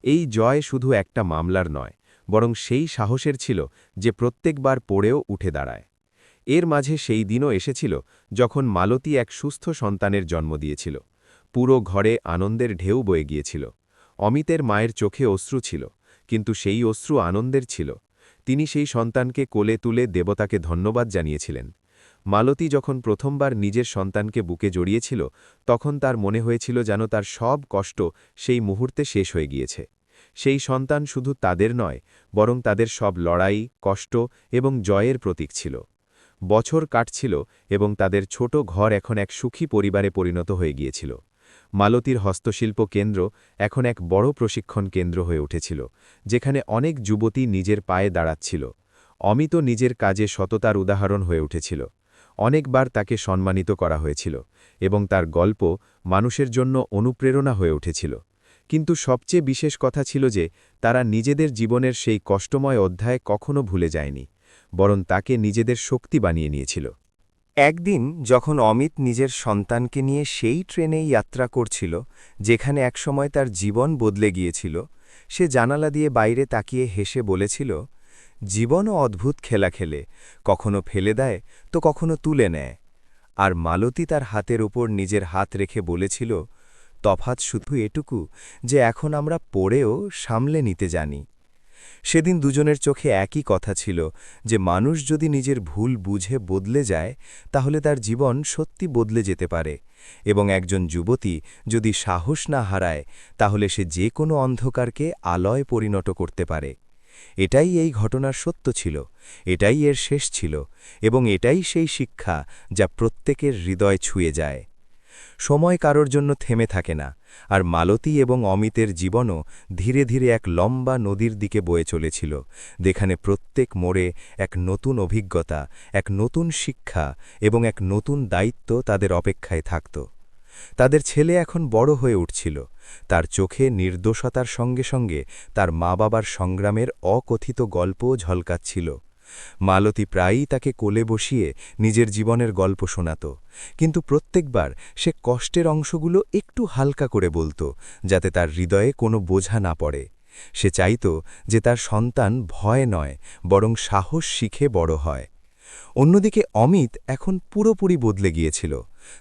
এই জয় শুধু একটা মামলার নয়, বরং সেই সাহসের ছিল যে প্রত্যেকবার পড়েও উঠে দাঁড়ায়। এর মাঝে সেই দিনও এসেছিল যখন মালতী এক সুস্থ সন্তানের জন্ম দিয়েছিল। পুরো ঘরে আনন্দের ঢেউ বয়ে গিয়েছিল। অমিতের মায়ের চোখে অশ্রু ছিল, কিন্তু সেই অশ্রু আনন্দের ছিল। তিনি সেই সন্তানকে কোলে তুলে দেবতাকে ধন্যবাদ জানিয়েছিলেন। মালতী যখন প্রথমবার নিজের সন্তানকে বুকে জড়িয়েছিল, তখন তার মনে হয়েছিল যেন তার সব কষ্ট সেই মুহূর্তে শেষ হয়ে গিয়েছে। সেই সন্তান শুধু তাদের নয়, বরং তাদের সব লড়াই, কষ্ট এবং জয়ের প্রতীক ছিল। বছর কাটছিল এবং তাদের ছোট ঘর এখন এক সুখী পরিবারে পরিণত হয়ে গিয়েছিল। মালতীর হস্তশিল্প কেন্দ্র এখন এক বড় প্রশিক্ষণ কেন্দ্র হয়ে উঠেছিল, যেখানে অনেক যুবতী নিজের পায়ে দাঁড়াচ্ছিল। অমিত নিজের কাজে সততার উদাহরণ হয়ে উঠেছিল। অনেকবার তাকে সম্মানিত করা হয়েছিল এবং তার গল্প মানুষের জন্য অনুপ্রেরণা হয়ে উঠেছিল। কিন্তু সবচেয়ে বিশেষ কথা ছিল যে তারা নিজেদের জীবনের সেই কষ্টময় অধ্যায় কখনো ভুলে যায়নি, বরং তাকে নিজেদের শক্তি বানিয়ে নিয়েছিল। একদিন যখন অমিত নিজের সন্তানকে নিয়ে সেই ট্রেনেই যাত্রা করছিল যেখানে একসময় তার জীবন বদলে গিয়েছিল, সে জানালা দিয়ে বাইরে তাকিয়ে হেসে বলেছিল, জীবনও অদ্ভুত খেলা খেলে, কখনো ফেলে দেয় তো কখনো তুলে নেয়। আর মালতী তার হাতের ওপর নিজের হাত রেখে বলেছিল, তফাৎ শুধু এটুকু যে এখন আমরা পড়েও সামলে নিতে জানি। সেদিন দুজনের চোখে একই কথা ছিল যে মানুষ যদি নিজের ভুল বুঝে বদলে যায় তাহলে তার জীবন সত্যি বদলে যেতে পারে, এবং একজন যুবতী যদি সাহস না হারায় তাহলে সে যে কোনো অন্ধকারকে আলোয় পরিণত করতে পারে। এটাই এই ঘটনার সত্য ছিল, এটাই এর শেষ ছিল, এবং এটাই সেই শিক্ষা যা প্রত্যেকের হৃদয় ছুঁয়ে যায়। সময় কারোর জন্য থেমে থাকে না, আর মালতী এবং অমিতের জীবনও ধীরে ধীরে এক লম্বা নদীর দিকে বয়ে চলেছিল, যেখানে প্রত্যেক মোড়ে এক নতুন অভিজ্ঞতা, এক নতুন শিক্ষা এবং এক নতুন দায়িত্ব তাদের অপেক্ষায় থাকত। তাদের ছেলে এখন বড় হয়ে উঠছিল, তার চোখে নির্দোষতার সঙ্গে সঙ্গে তার মা-বাবার সংগ্রামের অকথিত গল্পও ঝলকাচ্ছিল। মালতী প্রায়ই তাকে কোলে বসিয়ে নিজের জীবনের গল্প শোনাত, কিন্তু প্রত্যেকবার সে কষ্টের অংশগুলো একটু হালকা করে বলত, যাতে তার হৃদয়ে কোনো বোঝা না পড়ে। সে চাইত যে তার সন্তান ভয় নয়, বরং সাহস শিখে বড় হয়। অন্যদিকে অমিত এখন পুরোপুরি বদলে গিয়েছিল।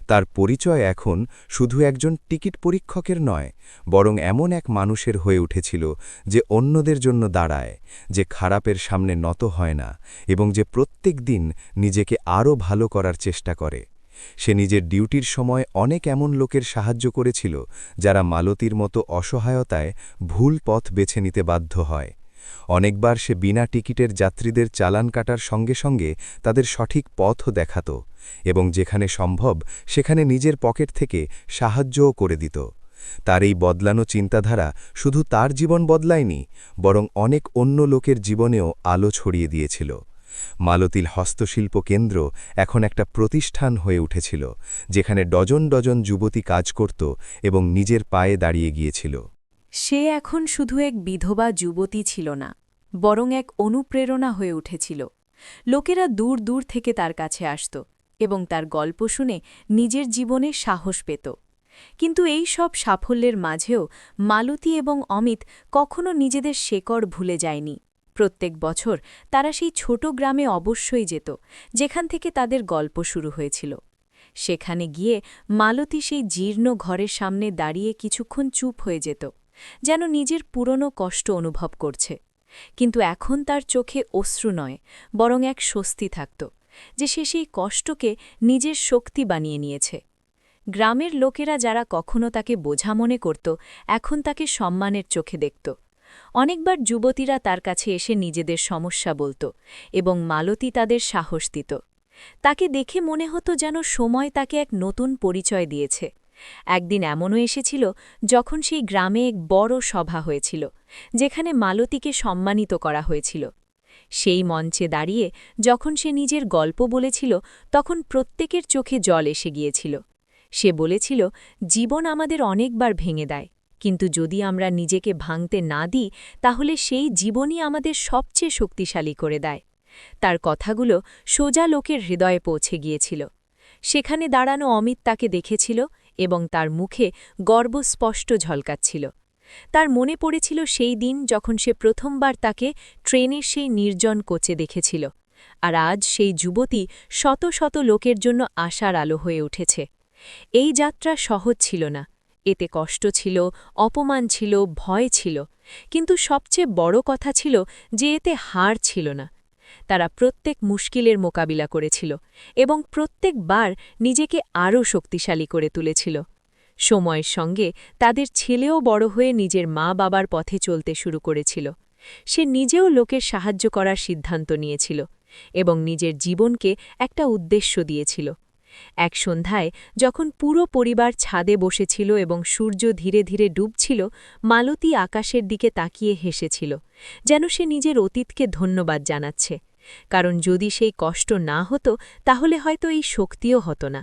তার পরিচয় এখন শুধু একজন টিকিট পরীক্ষকের নয়, বরং এমন এক মানুষের হয়ে উঠেছিল যে অন্যদের জন্য দাঁড়ায়, যে খারাপের সামনে নত হয় না এবং যে প্রত্যেক দিন নিজেকে আরও ভালো করার চেষ্টা করে। সে নিজের ডিউটির সময় অনেক এমন লোকের সাহায্য করেছিল যারা মালতীর মতো অসহায়তায় ভুল পথ বেছে নিতে বাধ্য হয়। অনেকবার সে বিনা টিকিটের যাত্রীদের চালান কাটার সঙ্গে সঙ্গে তাদের সঠিক পথও দেখাত, এবং যেখানে সম্ভব সেখানে নিজের পকেট থেকে সাহায্যও করে দিত। তার এই বদলানো চিন্তাধারা শুধু তার জীবন বদলায়নি, বরং অনেক অন্য লোকের জীবনেও আলো ছড়িয়ে দিয়েছিল। মালতীর হস্তশিল্প কেন্দ্র এখন একটা প্রতিষ্ঠান হয়ে উঠেছিল, যেখানে ডজন ডজন যুবতী কাজ করত এবং নিজের পায়ে দাঁড়িয়ে গিয়েছিল। সে এখন শুধু এক বিধবা যুবতী ছিল না, বরং এক অনুপ্রেরণা হয়ে উঠেছিল। লোকেরা দূর দূর থেকে তার কাছে আসত এবং তার গল্প শুনে নিজের জীবনে সাহস পেত। কিন্তু এই সব সাফল্যের মাঝেও মালতী এবং অমিত কখনো নিজেদের শেকড় ভুলে যায়নি। প্রত্যেক বছর তারা সেই ছোট গ্রামে অবশ্যই যেত, যেখান থেকে তাদের গল্প শুরু হয়েছিল। সেখানে গিয়ে মালতী সেই জীর্ণ ঘরের সামনে দাঁড়িয়ে কিছুক্ষণ চুপ হয়ে যেত, যেন নিজের পুরনো কষ্ট অনুভব করছে। কিন্তু এখন তার চোখে অশ্রু নয়, বরং এক স্বস্তি থাকত, যে সে সেই কষ্টকে নিজের শক্তি বানিয়ে নিয়েছে। গ্রামের লোকেরা যারা কখনো তাকে বোঝা মনে করত, এখন তাকে সম্মানের চোখে দেখত। অনেকবার যুবতীরা তার কাছে এসে নিজেদের সমস্যা বলত এবং মালতী তাদের সাহস দিত। তাকে দেখে মনে হতো যেন সময় তাকে এক নতুন পরিচয় দিয়েছে। একদিন এমনও এসেছিল যখন সেই গ্রামে এক বড় সভা হয়েছিল, যেখানে মালতীকে সম্মানিত করা হয়েছিল। সেই মঞ্চে দাঁড়িয়ে যখন সে নিজের গল্প বলেছিল, তখন প্রত্যেকের চোখে জল এসে গিয়েছিল। সে বলেছিল, জীবন আমাদের অনেকবার ভেঙে দেয়, কিন্তু যদি আমরা নিজেকে ভাঙতে না দিই তাহলে সেই জীবনই আমাদের সবচেয়ে শক্তিশালী করে দেয়। তার কথাগুলো সোজা লোকের হৃদয়ে পৌঁছে গিয়েছিল। সেখানে দাঁড়ানো অমিত তাকে দেখেছিল এবং তার মুখে গর্ব স্পষ্ট ঝলকাচ্ছিল। তার মনে পড়েছিল সেই দিন যখন সে প্রথমবার তাকে ট্রেনের সেই নির্জন কোচে দেখেছিল, আর আজ সেই যুবতী শত শত লোকের জন্য আশার আলো হয়ে উঠেছে। এই যাত্রা সহজ ছিল না, এতে কষ্ট ছিল, অপমান ছিল, ভয় ছিল, কিন্তু সবচেয়ে বড় কথা ছিল যে এতে হার ছিল না। তারা প্রত্যেক মুশকিলের মোকাবিলা করেছিল এবং প্রত্যেকবার নিজেকে আরও শক্তিশালী করে তুলেছিল। সময়ের সঙ্গে তাদের ছেলেও বড় হয়ে নিজের মা-বাবার পথে চলতে শুরু করেছিল। সে নিজেও লোকের সাহায্য করার সিদ্ধান্ত নিয়েছিল এবং নিজের জীবনকে একটা উদ্দেশ্য দিয়েছিল। এক সন্ধ্যায় যখন পুরো পরিবার ছাদে বসেছিল এবং সূর্য ধীরে ধীরে ডুবছিল, মালতী আকাশের দিকে তাকিয়ে হেসেছিল, যেন সে নিজের অতীতকে ধন্যবাদ জানাচ্ছে, কারণ যদি সেই কষ্ট না হতো তাহলে হয়তো এই শক্তিও হতো না।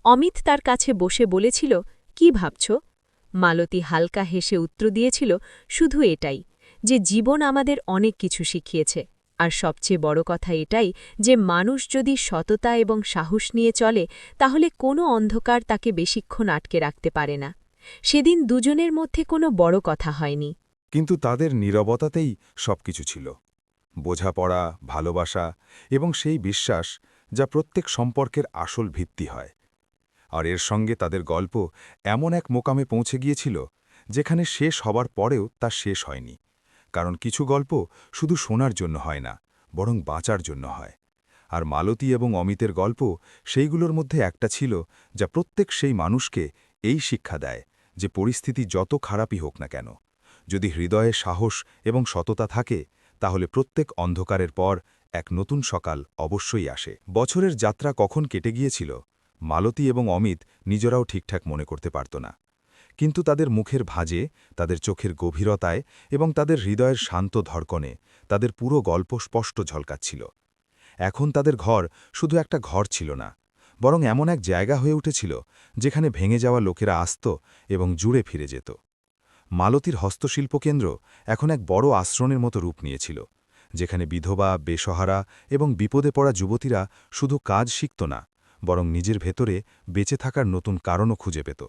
অমিত তার কাছে বসে বলেছিল, কি ভাবছ? মালতী হালকা হেসে উত্তর দিয়েছিল, শুধু এটাই, যে জীবন আমাদের অনেক কিছু শিখিয়েছে, আর সবচেয়ে বড় কথা এটাই যে মানুষ যদি সততা এবং সাহস নিয়ে চলে তাহলে কোনো অন্ধকার তাকে বেশিক্ষণ আটকে রাখতে পারে না। সেদিন দুজনের মধ্যে কোনো বড় কথা হয়নি। কিন্তু তাদের নীরবতাতেই সবকিছু ছিল, বোঝাপড়া, ভালোবাসা এবং সেই বিশ্বাস যা প্রত্যেক সম্পর্কের আসল ভিত্তি হয়। আর এর সঙ্গে তাদের গল্প এমন এক মোকামে পৌঁছে গিয়েছিল যেখানে শেষ হবার পরেও তা শেষ হয়নি, কারণ কিছু গল্প শুধু শোনার জন্য হয় না, বরং বাঁচার জন্য হয়। আর মালতী এবং অমিতের গল্প সেইগুলোর মধ্যে একটা ছিল যা প্রত্যেক সেই মানুষকে এই শিক্ষা দেয় যে পরিস্থিতি যত খারাপই হোক না কেন, যদি হৃদয়ে সাহস এবং সততা থাকে তাহলে প্রত্যেক অন্ধকারের পর এক নতুন সকাল অবশ্যই আসে। বছরের যাত্রা কখন কেটে গিয়েছিল মালতী এবং অমিত নিজেরাও ঠিকঠাক মনে করতে পারত না, কিন্তু তাদের মুখের ভাঁজে, তাদের চোখের গভীরতায় এবং তাদের হৃদয়ের শান্ত ধড়কনে তাদের পুরো গল্প স্পষ্ট ঝলকাচ্ছিল। এখন তাদের ঘর শুধু একটা ঘর ছিল না, বরং এমন এক জায়গা হয়ে উঠেছিল যেখানে ভেঙে যাওয়া লোকেরা আসত এবং জুড়ে ফিরে যেত। মালতীর হস্তশিল্প কেন্দ্র এখন এক বড় আশ্রমের মতো রূপ নিয়েছিল, যেখানে বিধবা, বেসহারা এবং বিপদে পড়া যুবতীরা শুধু কাজ শিখত না, বরং নিজের ভেতরে বেঁচে থাকার নতুন কারণও খুঁজে পেত।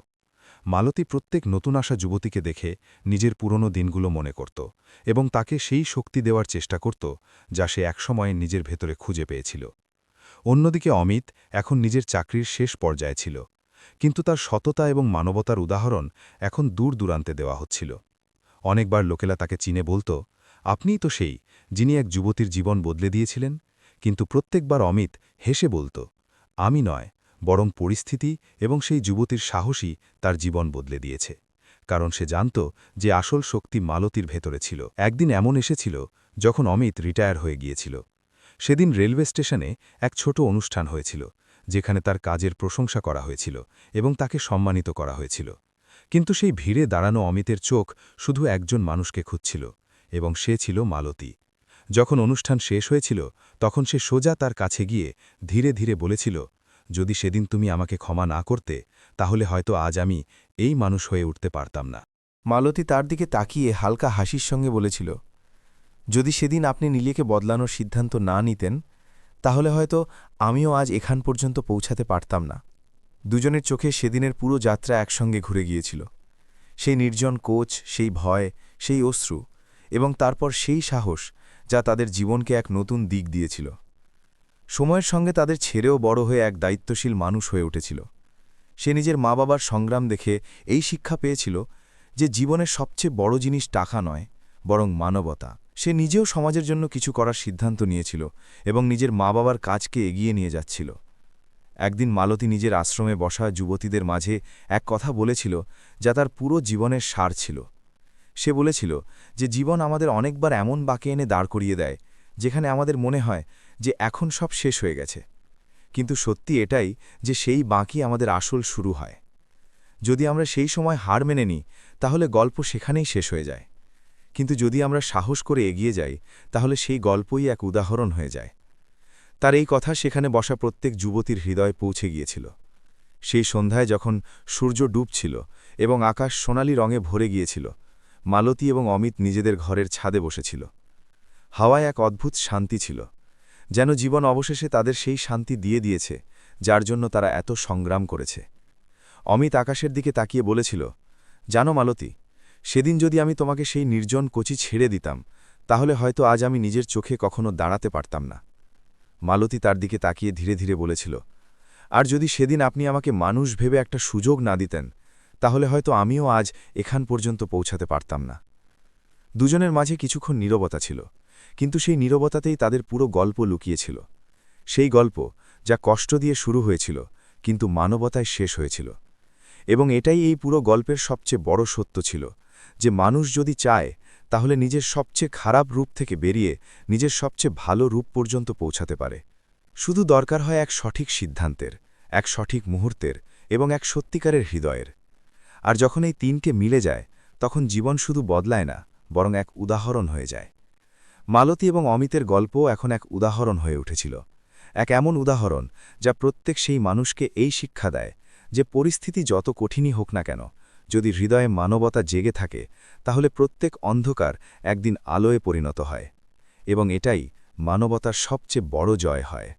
মালতী প্রত্যেক নতুন আসা যুবতীকে দেখে নিজের পুরনো দিনগুলো মনে করত এবং তাকে সেই শক্তি দেওয়ার চেষ্টা করত যা সে একসময় নিজের ভেতরে খুঁজে পেয়েছিল। অন্যদিকে অমিত এখন নিজের চাকরির শেষ পর্যায়ে ছিল, কিন্তু তার সততা এবং মানবতার উদাহরণ এখন দূর দূরান্তে দেওয়া হচ্ছিল। অনেকবার লোকেরা তাকে চিনে বলত, আপনিই তো সেই যিনি এক যুবতীর জীবন বদলে দিয়েছিলেন। কিন্তু প্রত্যেকবার অমিত হেসে বলত, আমি নয়, বরং পরিস্থিতি এবং সেই যুবতীর সাহসী তার জীবন বদলে দিয়েছে, কারণ সে জানত যে আসল শক্তি মালতীর ভেতরে ছিল। একদিন এমন এসেছিল যখন অমিত রিটায়ার হয়ে গিয়েছিল। সেদিন রেলওয়ে স্টেশনে এক ছোট অনুষ্ঠান হয়েছিল, যেখানে তার কাজের প্রশংসা করা হয়েছিল এবং তাকে সম্মানিত করা হয়েছিল। কিন্তু সেই ভিড়ে দাঁড়ানো অমিতের চোখ শুধু একজন মানুষকে খুঁজছিল, এবং সে ছিল মালতী। যখন অনুষ্ঠান শেষ হয়েছিল তখন সে সোজা তার কাছে গিয়ে ধীরে ধীরে বলেছিল, যদি সেদিন তুমি আমাকে ক্ষমা না করতে তাহলে হয়তো আজ আমি এই মানুষ হয়ে উঠতে পারতাম না। মালতী তার দিকে তাকিয়ে হালকা হাসির সঙ্গে বলেছিল, যদি সেদিন আপনি নীলিকে বদলানোর সিদ্ধান্ত না নিতেন তাহলে হয়তো আমিও আজ এখান পর্যন্ত পৌঁছাতে পারতাম না। দুজনের চোখে সেদিনের পুরো যাত্রা একসঙ্গে ঘুরে গিয়েছিল, সেই নির্জন কোচ, সেই ভয়, সেই অশ্রু, এবং তারপর সেই সাহস যা তাদের জীবনকে এক নতুন দিক দিয়েছিল। সময়ের সঙ্গে তাদের ছেড়েও বড় হয়ে এক দায়িত্বশীল মানুষ হয়ে উঠেছিল। সে নিজের মা বাবার সংগ্রাম দেখে এই শিক্ষা পেয়েছিল যে জীবনের সবচেয়ে বড় জিনিস টাকা নয়, বরং মানবতা। সে নিজেও সমাজের জন্য কিছু করার সিদ্ধান্ত নিয়েছিল এবং নিজের মা বাবার কাজকে এগিয়ে নিয়ে যাচ্ছিল। একদিন মালতী নিজের আশ্রমে বসা যুবতীদের মাঝে এক কথা বলেছিল যা তার পুরো জীবনের সার ছিল। সে বলেছিল যে জীবন আমাদের অনেকবার এমন বাঁকে এনে দাঁড় করিয়ে দেয় যেখানে আমাদের মনে হয় যে এখন সব শেষ হয়ে গেছে, কিন্তু সত্যি এটাই যে সেই বাঁকই আমাদের আসল শুরু হয়। যদি আমরা সেই সময় হার মেনে নিই তাহলে গল্প সেখানেই শেষ হয়ে যায়, কিন্তু যদি আমরা সাহস করে এগিয়ে যাই তাহলে সেই গল্পই এক উদাহরণ হয়ে যায়। তার এই কথা সেখানে বসা প্রত্যেক যুবতীর হৃদয়ে পৌঁছে গিয়েছিল। সেই সন্ধ্যায় যখন সূর্য ডুবছিল এবং আকাশ সোনালি রঙে ভরে গিয়েছিল, মালতী এবং অমিত নিজেদের ঘরের ছাদে বসেছিল। হাওয়ায় এক অদ্ভুত শান্তি ছিল, যেন জীবন অবশেষে তাদের সেই শান্তি দিয়ে দিয়েছে যার জন্য তারা এত সংগ্রাম করেছে। অমিত আকাশের দিকে তাকিয়ে বলেছিল, জানো মালতী, সেদিন যদি আমি তোমাকে সেই নির্জন কচি ছেড়ে দিতাম তাহলে হয়তো আজ আমি নিজের চোখে কখনো দাঁড়াতে পারতাম না। মালতী তার দিকে তাকিয়ে ধীরে ধীরে বলেছিল, আর যদি সেদিন আপনি আমাকে মানুষ ভেবে একটা সুযোগ না দিতেন তাহলে হয়তো আমিও আজ এখান পর্যন্ত পৌঁছাতে পারতাম না। দুজনের মাঝে কিছুক্ষণ নীরবতা ছিল, কিন্তু সেই নীরবতাতেই তাদের পুরো গল্প লুকিয়েছিল। সেই গল্প যা কষ্ট দিয়ে শুরু হয়েছিল কিন্তু মানবতায় শেষ হয়েছিল। এবং এটাই এই পুরো গল্পের সবচেয়ে বড় সত্য ছিল, যে মানুষ যদি চায় তাহলে নিজের সবচেয়ে খারাপ রূপ থেকে বেরিয়ে নিজের সবচেয়ে ভালো রূপ পর্যন্ত পৌঁছাতে পারে। শুধু দরকার হয় এক সঠিক সিদ্ধান্তের, এক সঠিক মুহূর্তের এবং এক সত্যিকারের হৃদয়ের। আর যখন এই তিনটে মিলে যায় তখন জীবন শুধু বদলায় না, বরং এক উদাহরণ হয়ে যায়। মালতী এবং অমিতের গল্পও এখন এক উদাহরণ হয়ে উঠেছিল, এক এমন উদাহরণ যা প্রত্যেক সেই মানুষকে এই শিক্ষা দেয় যে পরিস্থিতি যত কঠিনই হোক না কেন, যদি হৃদয়ে মানবতা জেগে থাকে তাহলে প্রত্যেক অন্ধকার একদিন আলোয় পরিণত হয়, এবং এটাই মানবতার সবচেয়ে বড় জয় হয়।